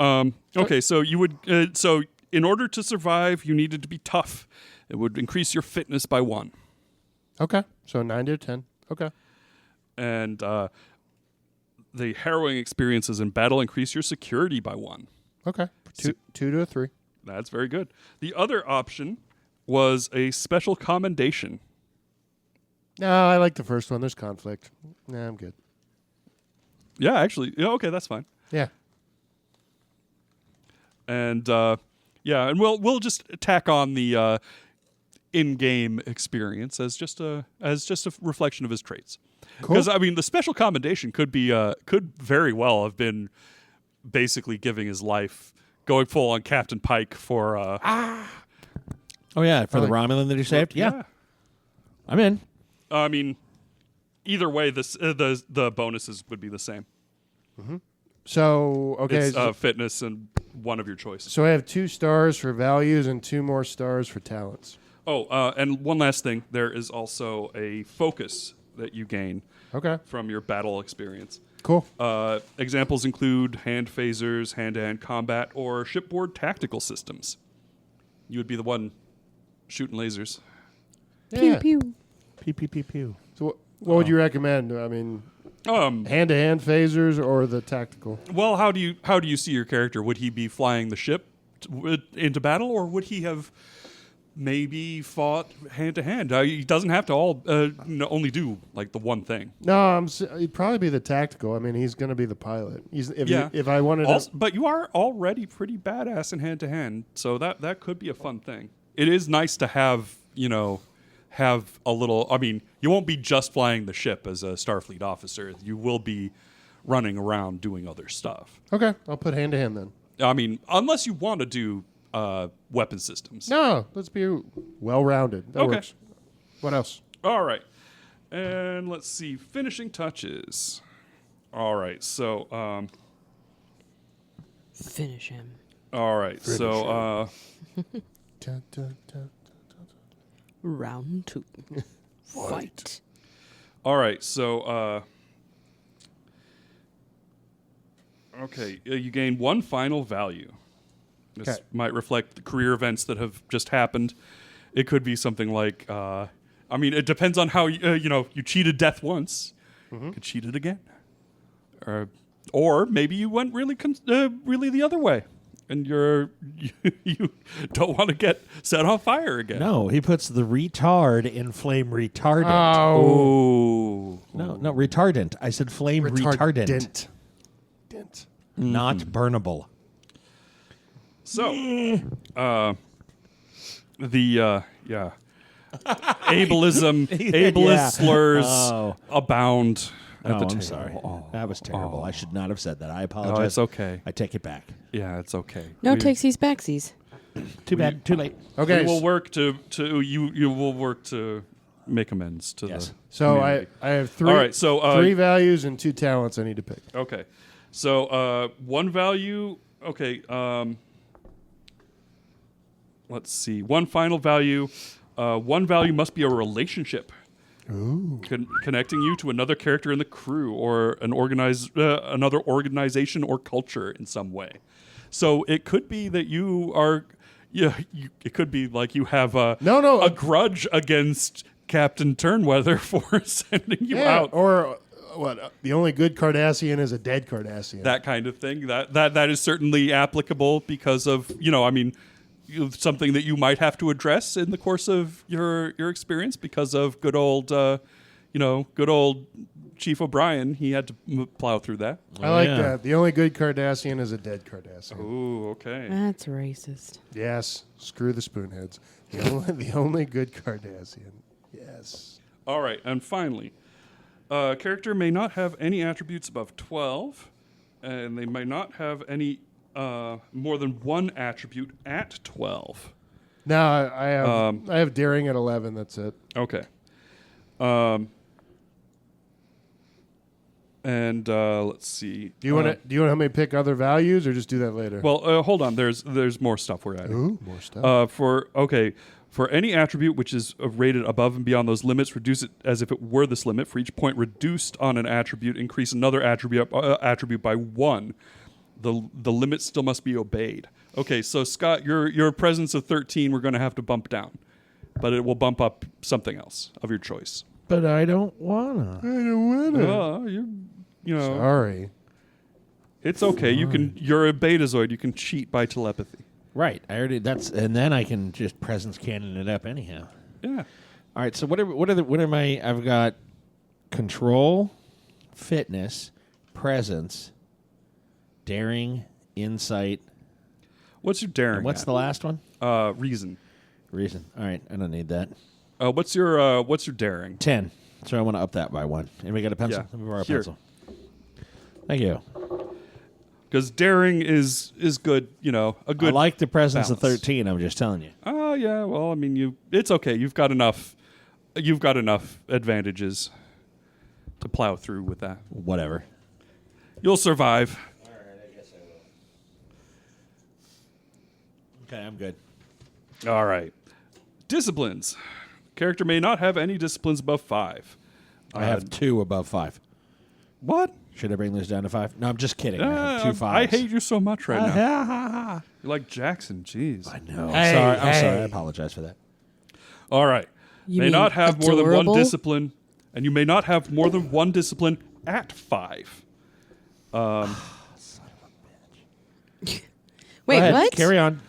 okay. So you would. So in order to survive, you needed to be tough. It would increase your fitness by 1. Okay. So 9 to 10. Okay. And the harrowing experiences in battle increase your security by 1. Okay. 2 to a 3. That's very good. The other option was a special commendation. No, I like the first one. There's conflict. Nah, I'm good. Yeah, actually. Yeah, okay, that's fine. Yeah. And and we'll just tack on the in-game experience as just a reflection of his traits. Cool. Because I mean, the special commendation could very well have been basically giving his life, going full on Captain Pike for. Oh, yeah, for the Romulan that he saved? Yeah. I'm in. I mean, either way, the bonuses would be the same. So, okay. It's fitness and one of your choices. So I have 2 stars for values and 2 more stars for talents. Oh, and one last thing. There is also a focus that you gain Okay. from your battle experience. Cool. Examples include hand phasers, hand-to-hand combat, or shipboard tactical systems. You would be the one shooting lasers. Yeah. Pew pew. Pew, pew, pew, pew. So what would you recommend? I mean, Hand-to-hand phasers or the tactical? Well, how do you see your character? Would he be flying the ship into battle, or would he have maybe fought hand-to-hand? He doesn't have to only do like the one thing. No, he'd probably be the tactical. I mean, he's going to be the pilot. If I wanted to... But you are already pretty badass in hand-to-hand, so that could be a fun thing. It is nice to have a little... I mean, you won't be just flying the ship as a Starfleet officer. You will be running around doing other stuff. Okay, I'll put hand-to-hand then. I mean, unless you want to do weapon systems. No, let's be well-rounded. That works. What else? All right. And let's see. Finishing touches. All right. So, Finish him. all right. So, Dun, dun, dun. Round 2. Fight. all right. So, okay. You gain one final value. This Okay. might reflect the career events that have just happened. It could be something like, I mean, it depends on how you cheated death once. Could cheat it again, or maybe you went really the other way, and you don't want to get set on fire again. No, he puts the retard in flame retardant. Oh, No, retardant. I said flame retardant. Dent. Not burnable. so ableist slurs abound at the table. I'm sorry. That was terrible. I should not have said that. I apologize. Oh, it's okay. I take it back. Yeah, it's okay. No We- takesies backsies. Too bad. Too late. Okay. We will work to you will work to make amends to Yes. the So community. I have three. All right, so, 3 values and 2 talents I need to pick. Okay. So one value. Okay. Let's see. One final value. One value must be a relationship. Connecting you to another character in the crew or another organization or culture in some way. So it could be that you are. It could be like you have a grudge against Captain Turnweather for sending you out. Or what? The only good Cardassian is a dead Cardassian. That kind of thing. That is certainly applicable because of something that you might have to address in the course of your experience because of good old Chief O'Brien. He had to plow through that. I like that. The only good Cardassian is a dead Cardassian. Ooh, okay. That's racist. Yes. Screw the spoonheads. The only good Cardassian. Yes. All right, and finally, character may not have any attributes above 12, and they may not have any more than one attribute at 12. No, I have daring at 11. That's it. Okay. And let's see. Do you want to help me pick other values, or just do that later? Well, hold on. There's more stuff we're adding. Ooh, more stuff. For any attribute which is rated above and beyond those limits, reduce it as if it were this limit. For each point reduced on an attribute, increase another attribute by 1. The limit still must be obeyed. Okay, so Scott, your presence of 13, we're going to have to bump down, but it will bump up something else of your choice. But I don't wanna. Sorry. It's okay. You're a betazoid. You can cheat by telepathy. Right. And then I can just presence cannon it up anyhow. Yeah. All right. So what are my? I've got control, fitness, presence, daring, insight. What's your daring? And what's the last one? Reason. Reason. All right. I don't need that. What's your daring? 10. So I want to up that by 1. Anybody got a pencil? Yeah. Let me borrow a Here. pencil. Thank you. Because daring is good. A good. I like the presence of balance. 13. I'm just telling you. Oh yeah. Well, I mean, it's okay. You've got enough advantages to plow through with that. Whatever. You'll survive. All right. I guess I will. Okay. I'm good. All right. Disciplines. Character may not have any disciplines above 5. I have 2 above 5. What? Should I bring this down to 5? No, I'm just kidding. I have 2 5s. I hate you so much right now. You're like Jackson. Jeez. I know. Hey, I'm sorry. hey. I apologize for that. All right. You may mean not have more than one adorable? discipline, and you may not have more than one discipline at 5. Wait, Go ahead, what? Carry on.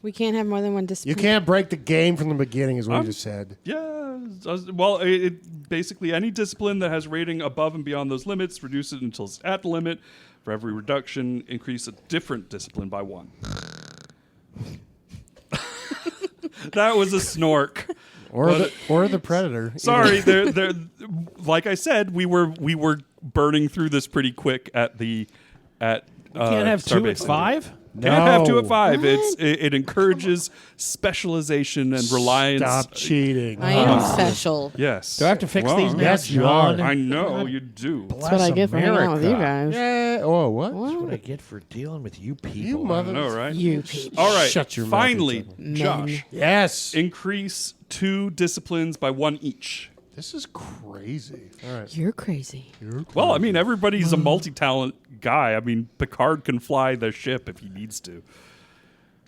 We can't have more than one discipline. You can't break the game from the beginning, is what you just said. Yeah. Well, it basically any discipline that has rating above and beyond those limits, reduce it until it's at the limit. For every reduction, increase a different discipline by 1. That was a snork. Or the predator. Sorry, they're like I said, we were burning through this pretty quick at Can't have 2 at 5? Can't have 2 at No. 5. It encourages specialization and reliance. Stop cheating. I am special. Yes. Do I have to fix Well, these now, yes, you are. John? I know you do. That's what I get for hanging out with you guys. Yeah. Oh, what? That's what I get for dealing with you people. You I mother. know, right? You people. All right. Shut your mouth, Finally, Men. Josh, Yes. increase 2 disciplines by 1 each. This is crazy. All right. You're crazy. Well, I mean, everybody's a multi-talent guy. I mean, Picard can fly the ship if he needs to.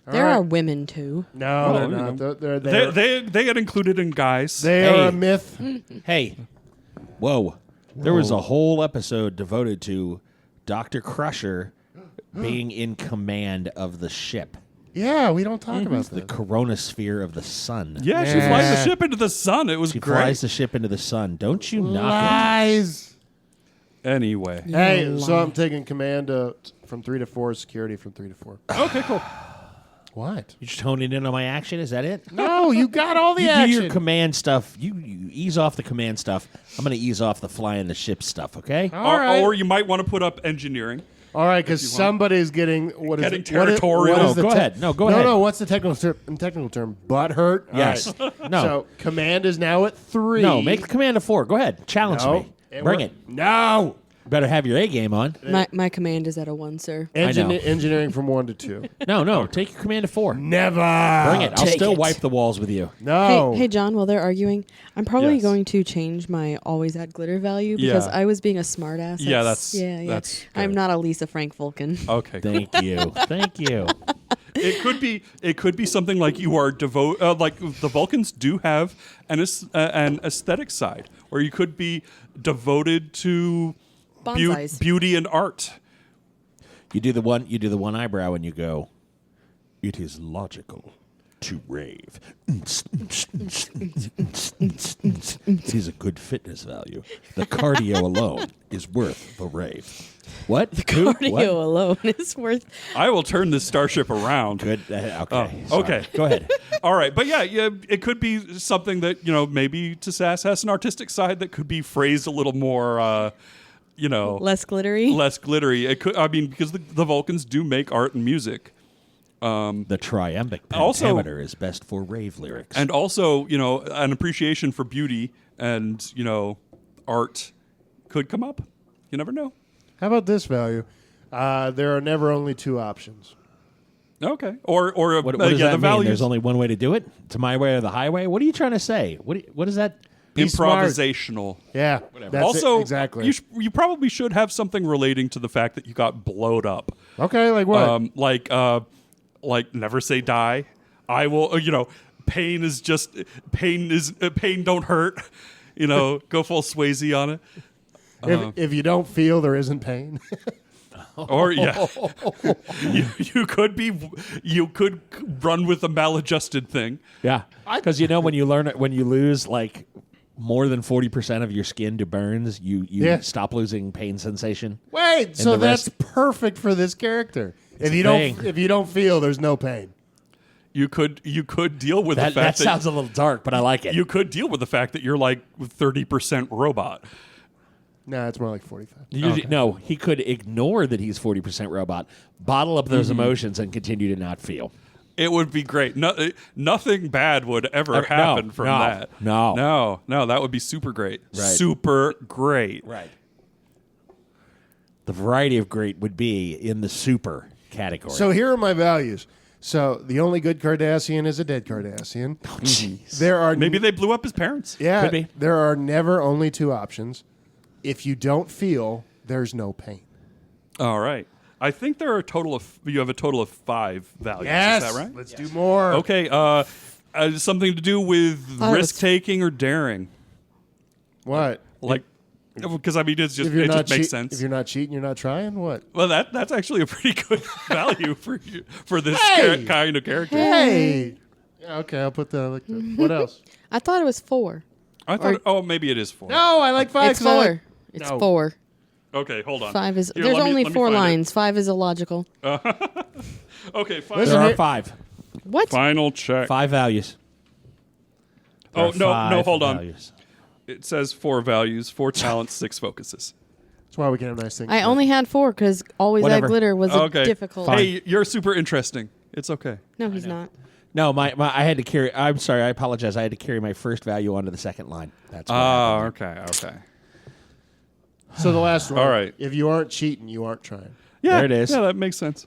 There right. are women too. No, they're you not. know. They're They get included in guys. they Hey. are a myth. Hey, whoa. There was a whole episode devoted to Dr. Crusher being in command of the ship, Yeah, we don't talk about the that. coronosphere of the sun. Yeah, she Yeah. flies the ship into the sun. It was She great. flies the ship into the sun. Don't you knock Lies. Anyway. Hey, You so lie. I'm taking command from 3 to 4, security from 3 to 4. Okay, cool. What? it. You just honing in on my action? Is that it? No, you got all the You do action. your command stuff. You ease off the command stuff. I'm going to ease off the flying the ship stuff, okay? All right. Or you might want to put up engineering. All right, because you want. somebody's getting Getting it? What is territorial. the Go ahead. No, go ahead. No, what's the technical term? Butt hurt. All Yes. right. No. So command is now at 3. No, make the command a 4. Go ahead. Challenge No. me. Bring it. No. Better have your A game on. My command is at a 1, sir. I know. Engineering from 1 to 2. No. Take your command to 4. Never. Bring it. I'll Take still it. wipe the walls with you. No. Hey, John, while they're arguing, I'm probably Yes. going to change my always add glitter value because Yeah. I was being a smartass. Yeah, that's yeah. good. I'm not a Lisa Frank Vulcan. Okay. Thank you. Thank you. It could be something like you are like the Vulcans do have an aesthetic side, or you could be devoted to Bonsais. beauty and art. You do the one eyebrow and you go, it is logical to rave. It is a good fitness value. The cardio alone is worth the rave. What? Cardio What? alone is worth. I will turn this starship around. Good. Okay. Oh, okay. Sorry. Go ahead. All right, but yeah, it could be something that maybe T.S. has an artistic side that could be phrased a little more, Less glittery. less glittery. It could, I mean, because the Vulcans do make art and music, The triambic Also- pentameter is best for rave lyrics. and also an appreciation for beauty and art could come up. You never know. How about this value? There are never only 2 options. Okay, or what does the that mean? values There's only one way to do it? To my way or the highway? What are you trying to say? What is that? Be smart. improvisational. Yeah. That's Also, it, exactly. you probably should have something relating to the fact that you got blowed up. Okay, like what? Like never say die. I will. Pain is pain. Don't hurt. Go full Swayze on it. if you don't feel, there isn't pain. Or yeah, you could run with a maladjusted thing. Yeah. Because when you lose like more than 40% of your skin to burns, you Yeah. stop losing pain sensation. Wait, so the that's rest- perfect for this character. If a you thing. don't feel, there's no pain. You could deal with the That fact sounds a little dark, but I like it. you could deal with the fact that you're like 30% robot. No, it's more like 45. No, he could ignore that he's 40% robot, bottle up those emotions, and continue to not feel. It would be great. Nothing bad would ever No, happen from no, that. no. No, that would be super great. Right. Super great. Right. The variety of great would be in the super category. So here are my values. So the only good Cardassian is a dead Cardassian. There are Maybe they blew up his parents. yeah, Could be. there are never only 2 options. If you don't feel, there's no pain. All right. I think you have a total of 5 values. Yes, Is that right? let's do more. Okay. Something to do with Oh, risk taking or daring. What? Like Because I mean, it's just If you're it not just makes cheat- sense. If you're not cheating, you're not trying. What? Well, that's actually a pretty good value for this Hey! kind of character. Hey. Yeah, okay, I'll put that. I like that. What else? I thought it was 4. I thought. Oh, maybe it is 4. No, I like 5. It's 'cause I 4. like- It's No. 4. Okay, hold on. 5 is. Here, There's let me- only let me 4 find it. lines. 5 is illogical. Okay, fine. Listen, There are here- 5. What? Final check. 5 values. There Oh are no, 5 hold on. values. It says 4 values, 4 talents, 6 focuses. That's why we can have nice things. I only had 4 because always Whatever. that glitter was Okay. difficult. Hey, you're super interesting. It's okay. No, he's not. No, my I had to carry. I'm sorry. I apologize. I had to carry my first value onto the second line. That's what Ah, happened. okay. So the last one. All right. If you aren't cheating, you aren't trying. Yeah, There it is. Yeah, that makes sense.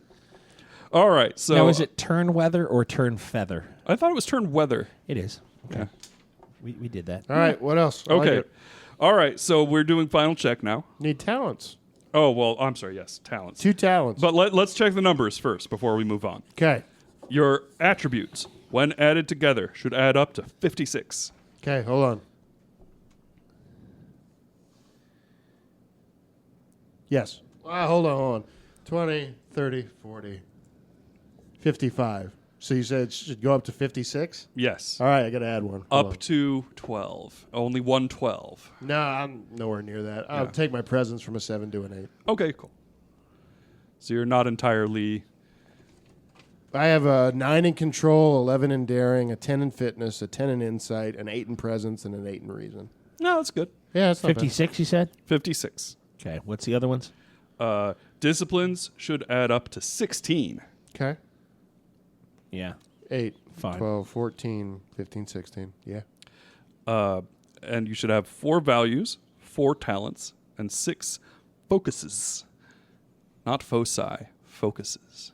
All right. So Now, is it turn weather or turn feather? I thought it was turn weather. It is. Okay. Yeah. We did that. All right. What else? I like Okay. it. All right. So we're doing final check now. Need talents. Oh well, I'm sorry. Yes, talents. 2 talents. But let's check the numbers first before we move on. Okay. Your attributes, when added together, should add up to 56. Okay. Hold on. Yes. Hold on. 20, 30, 40, 55. So you said it should go up to 56? Yes. All right. I got to add one. Hold Up on. to 12. Only 112. No, I'm nowhere near that. I'll take my presents from a 7 to an 8. Okay, cool. So you're not entirely. I have a 9 in control, 11 in daring, a 10 in fitness, a 10 in insight, an 8 in presence, and an 8 in reason. No, that's good. Yeah, that's not bad. 56, you said? 56. Okay. What's the other ones? Disciplines should add up to 16. Okay. Yeah. 8, Fine. 12, 14, 15, 16. Yeah. And you should have 4 values, 4 talents, and 6 focuses. Not foci, focuses.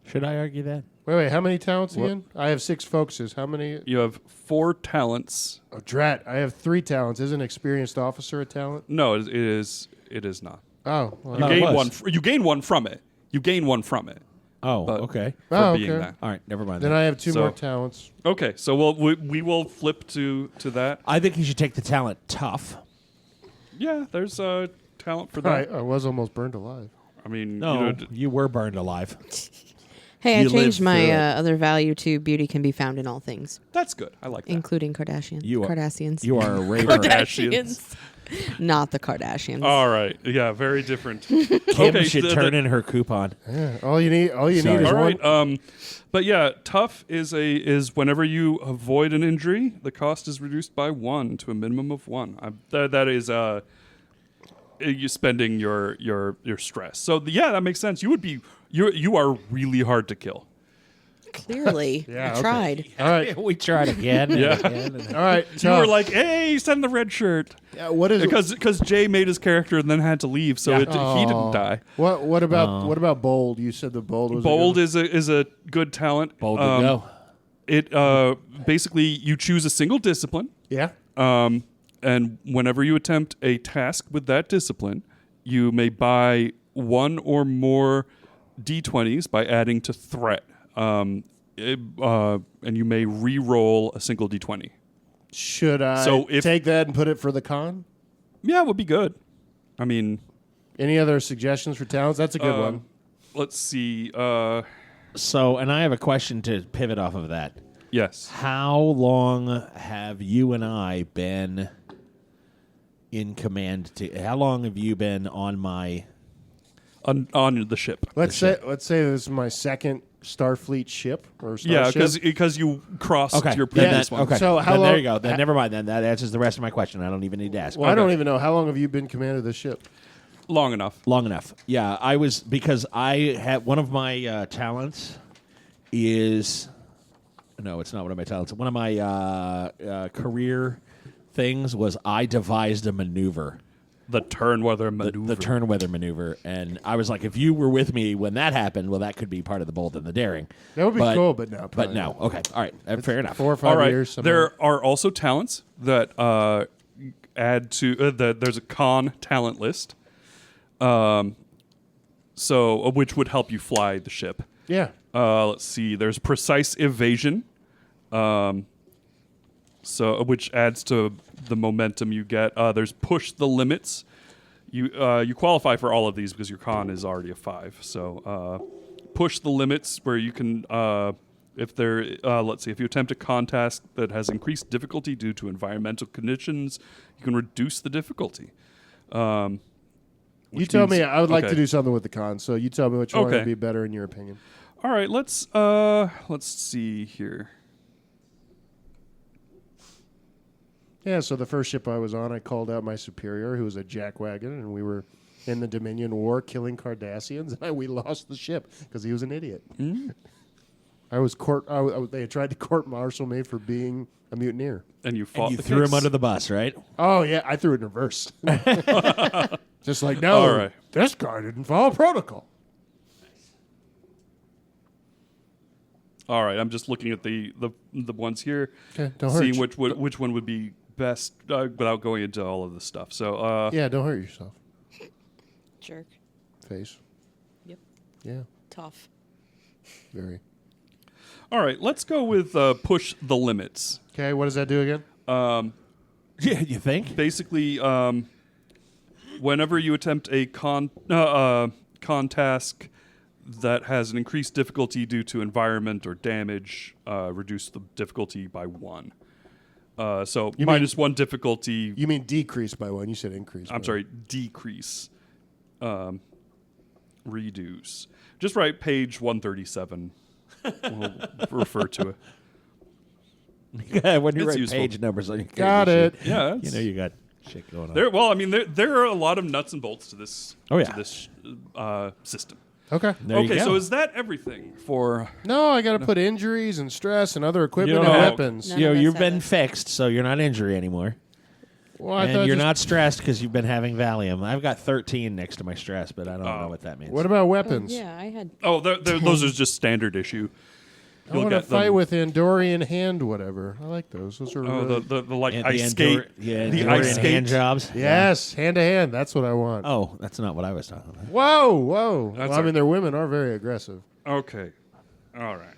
Should I argue that? Wait. How many talents again? I have 6 focuses. How many? You have 4 talents. Oh, drat. I have 3 talents. Isn't experienced officer a talent? No, it is. It is not. Oh. Well, You it gain was. one. You gain one from it. You gain one from it. Oh, But- okay. For Oh, being okay. that. All right. Never mind. then that. I have 2 So- more talents. Okay, so we will flip to that. I think you should take the talent tough. Yeah, there's a talent for All that. right. I was almost burned alive. I mean, No, you know, you were burned alive. Hey, I You changed lived my through it. other value to beauty can be found in all things, that's good. I like that. including Kardashian. You are- Kardashians. You are a raver. Kardashians. Not the Kardashians. All right, yeah, very different. Kim Okay, should the- turn the- in her coupon. Yeah. All you need Sorry. is All one. right, but yeah, tough is whenever you avoid an injury, the cost is reduced by 1 to a minimum of 1. That is you spending your stress. So yeah, that makes sense. You are really hard to kill. Clearly. Yeah, I okay. tried. All right. We tried again. and Yeah. again and- All right. You tough. were like, hey, send the red shirt. what is it? Because Jay made his character and then had to leave, so he didn't die. What about bold? You said the bold was Bold a good is a good talent. Bold to go. It basically you choose a single discipline, yeah. and whenever you attempt a task with that discipline, you may buy 1 or more d20s by adding to threat, and you may re-roll a single d20. Should I So if- take that and put it for the con? Yeah, it would be good. I mean, Any other suggestions for talents? That's a good one. let's see. So, and I have a question to pivot off of that. Yes. How long have you and I been in command? How long have you been on my? On the ship. Let's say this is my second Starfleet ship or Yeah, starship. because you crossed Okay, your then previous that- one. okay. So how then there long- you go. Then never mind. Then that answers the rest of my question. I don't even need to ask. Well, I don't Okay. even know how long have you been command of this ship? Long enough. Long enough. Yeah, I was because I had one of my talents is no, it's not one of my talents. One of my career things was I devised a maneuver. The turn weather The, maneuver. the turn weather maneuver, and I was like, if you were with me when that happened, well, that could be part of the bold and the daring. That would be cool, but no. But probably no, not. okay, all right, fair enough. 4 or 5 All right. years. something There like- are also talents that add to there's a Conn talent list. So which would help you fly the ship. Yeah. Let's see. There's precise evasion. So, which adds to the momentum you get. There's push the limits. You qualify for all of these because your con is already a 5. So push the limits where you can, if you attempt a con task that has increased difficulty due to environmental conditions, you can reduce the difficulty. You tell me. I would like to do something with the con, so you tell me which one would be better in your opinion. All right, let's see here. Yeah, so the first ship I was on, I called out my superior, who was a jackwagon, and we were in the Dominion War killing Cardassians, and we lost the ship because he was an idiot. I was they had tried to court-martial me for being a mutineer. And you fought You the threw case. him under the bus, right? Oh, yeah, I threw it in reverse. Just like, no, this guy didn't follow protocol. All right, I'm just looking at the ones here, don't hurt seeing you. which one would be best without going into all of the stuff. So Yeah, don't hurt yourself. Jerk. Face. Yep. Yeah, Tough. very. all right, let's go with push the limits. Okay, what does that do again? Yeah, you think? Basically, whenever you attempt a con task that has an increased difficulty due to environment or damage, reduce the difficulty by 1. So You minus 1 difficulty. You mean decrease by 1. You said increase. I'm sorry, decrease. Reduce. Just write page 137. We'll refer to it. When you It's write useful. page numbers on your Got character it. sheet, Yeah, you know you got shit going on. there are a lot of nuts and bolts to this. Oh, yeah. To this system. Okay. There you Okay, go. so is that everything for? No, I got to put injuries and stress and other equipment don't and have- weapons. No. You know, None of us you've have been it. fixed, so you're not injury anymore. Well, I And thought you're just- not stressed because you've been having Valium. I've got 13 next to my stress, but I don't know what that means. What about weapons? Yeah, I had. Oh, those are just standard issue. I want to fight with Andorian hand whatever. I like those. Those are really... the like And ice skate. the the Andorian ice skate. hand jobs. Yes, hand to hand. That's what I want. Oh, that's not what I was talking about. Whoa, whoa. That's Well, I mean, their women are very aggressive. Okay. All right.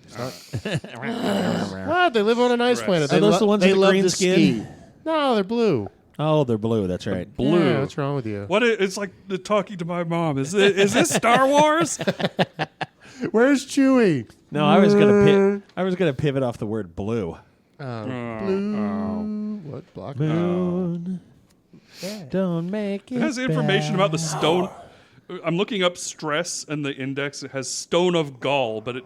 What? They live on an ice planet. Are They, those the ones they with the love green to skin? ski. No, they're blue. Oh, they're blue. That's right. Blue. Yeah, what's wrong with you? What? It's like talking to my mom. Is this Star Wars? Where's Chewie? No, I was gonna pivot off the word blue. Blue. What? Block? Moon. Don't make it. It has information about the stone. I'm looking up stress and the index. It has stone of gall, but it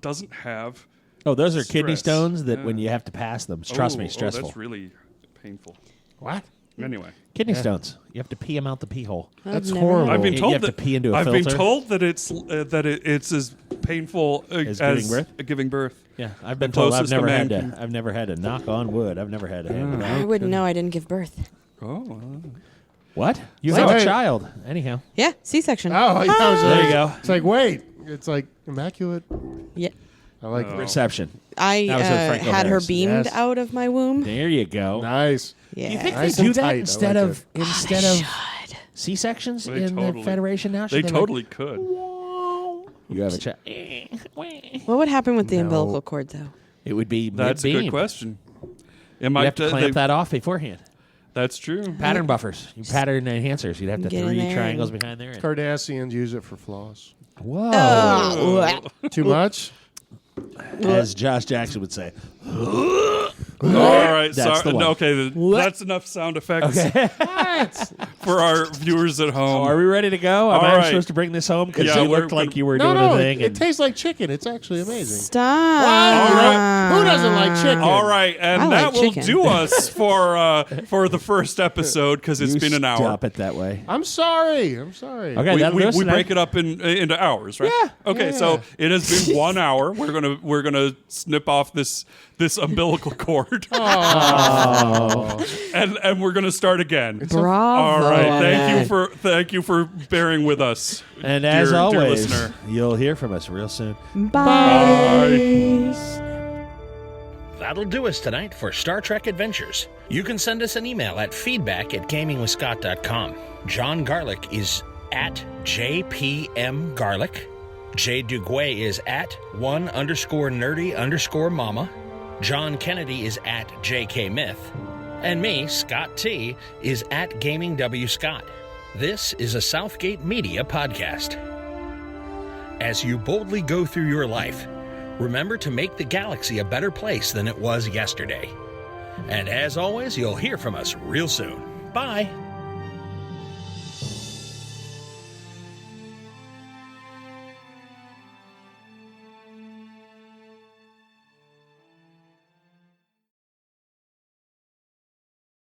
doesn't have. Oh, those are kidney Stress. stones that Yeah. when you have to pass them. Trust me, stressful. That's really painful. What? Anyway, Kidney stones. You have to pee them out the pee hole. That's I've never horrible. had I've been You told have to that pee into a I've been filter? told that it's as painful As giving birth? Giving birth. Yeah, I've been told I've closest a never had man to. I've never had to knock on wood. I've never had to handle that. I wouldn't know. I didn't give birth. Oh, What? You What? have a Wait. child. Anyhow, Yeah, C-section. Oh, I was there like, you go. It's like, wait. It's like immaculate. Yeah. I like it. Reception. I That was with Franco had her Harris. beamed Yes. out of my womb. There you go. Nice. Yeah. Do you think Nice they do and that tight. I instead like of instead of C-sections They in totally- the Federation now? they Should totally could. You have a child. What would happen with the No. umbilical cord, though? It would be That's a mid-beam. good question. It You might have to clamp that off beforehand. That's true. Pattern buffers. You pattern enhancers. You'd have to Get in 3 there triangles and- behind there. and- Cardassians use it for floss. Whoa. Too much? As Josh Jackson would say. All right, That's sorry. the one. No, okay, that's enough sound effects for our viewers at home. Are we ready to go? Am All I right. supposed to bring this home? Because Yeah, you we're looked like gonna- you were No, doing no. a thing. It and tastes like chicken. It's actually amazing. Stop. All right. Who doesn't like chicken? All right, and I that like will chicken. do us for the first episode because it's you been an hour. Stop it that way. I'm sorry. I'm sorry. Okay, We, that'll do us we tonight. break it up into hours, right? Yeah. Okay, so it has been 1 hour. We're gonna snip off this umbilical cord, and we're gonna start again. Bravo. All right, Annette. thank you for bearing with us. And as dear always, listener. you'll hear from us real soon. Bye. That'll do us tonight for Star Trek Adventures. You can send us an email at feedback@gamingwithscott.com. John Garlick is at JPM Garlick. Jay Duguay is at @1_nerdy_mama. John Kennedy is at JKMyth. And me, Scott T, is at Gaming W. Scott. This is a Southgate Media podcast. As you boldly go through your life, remember to make the galaxy a better place than it was yesterday. And as always, you'll hear from us real soon. Bye.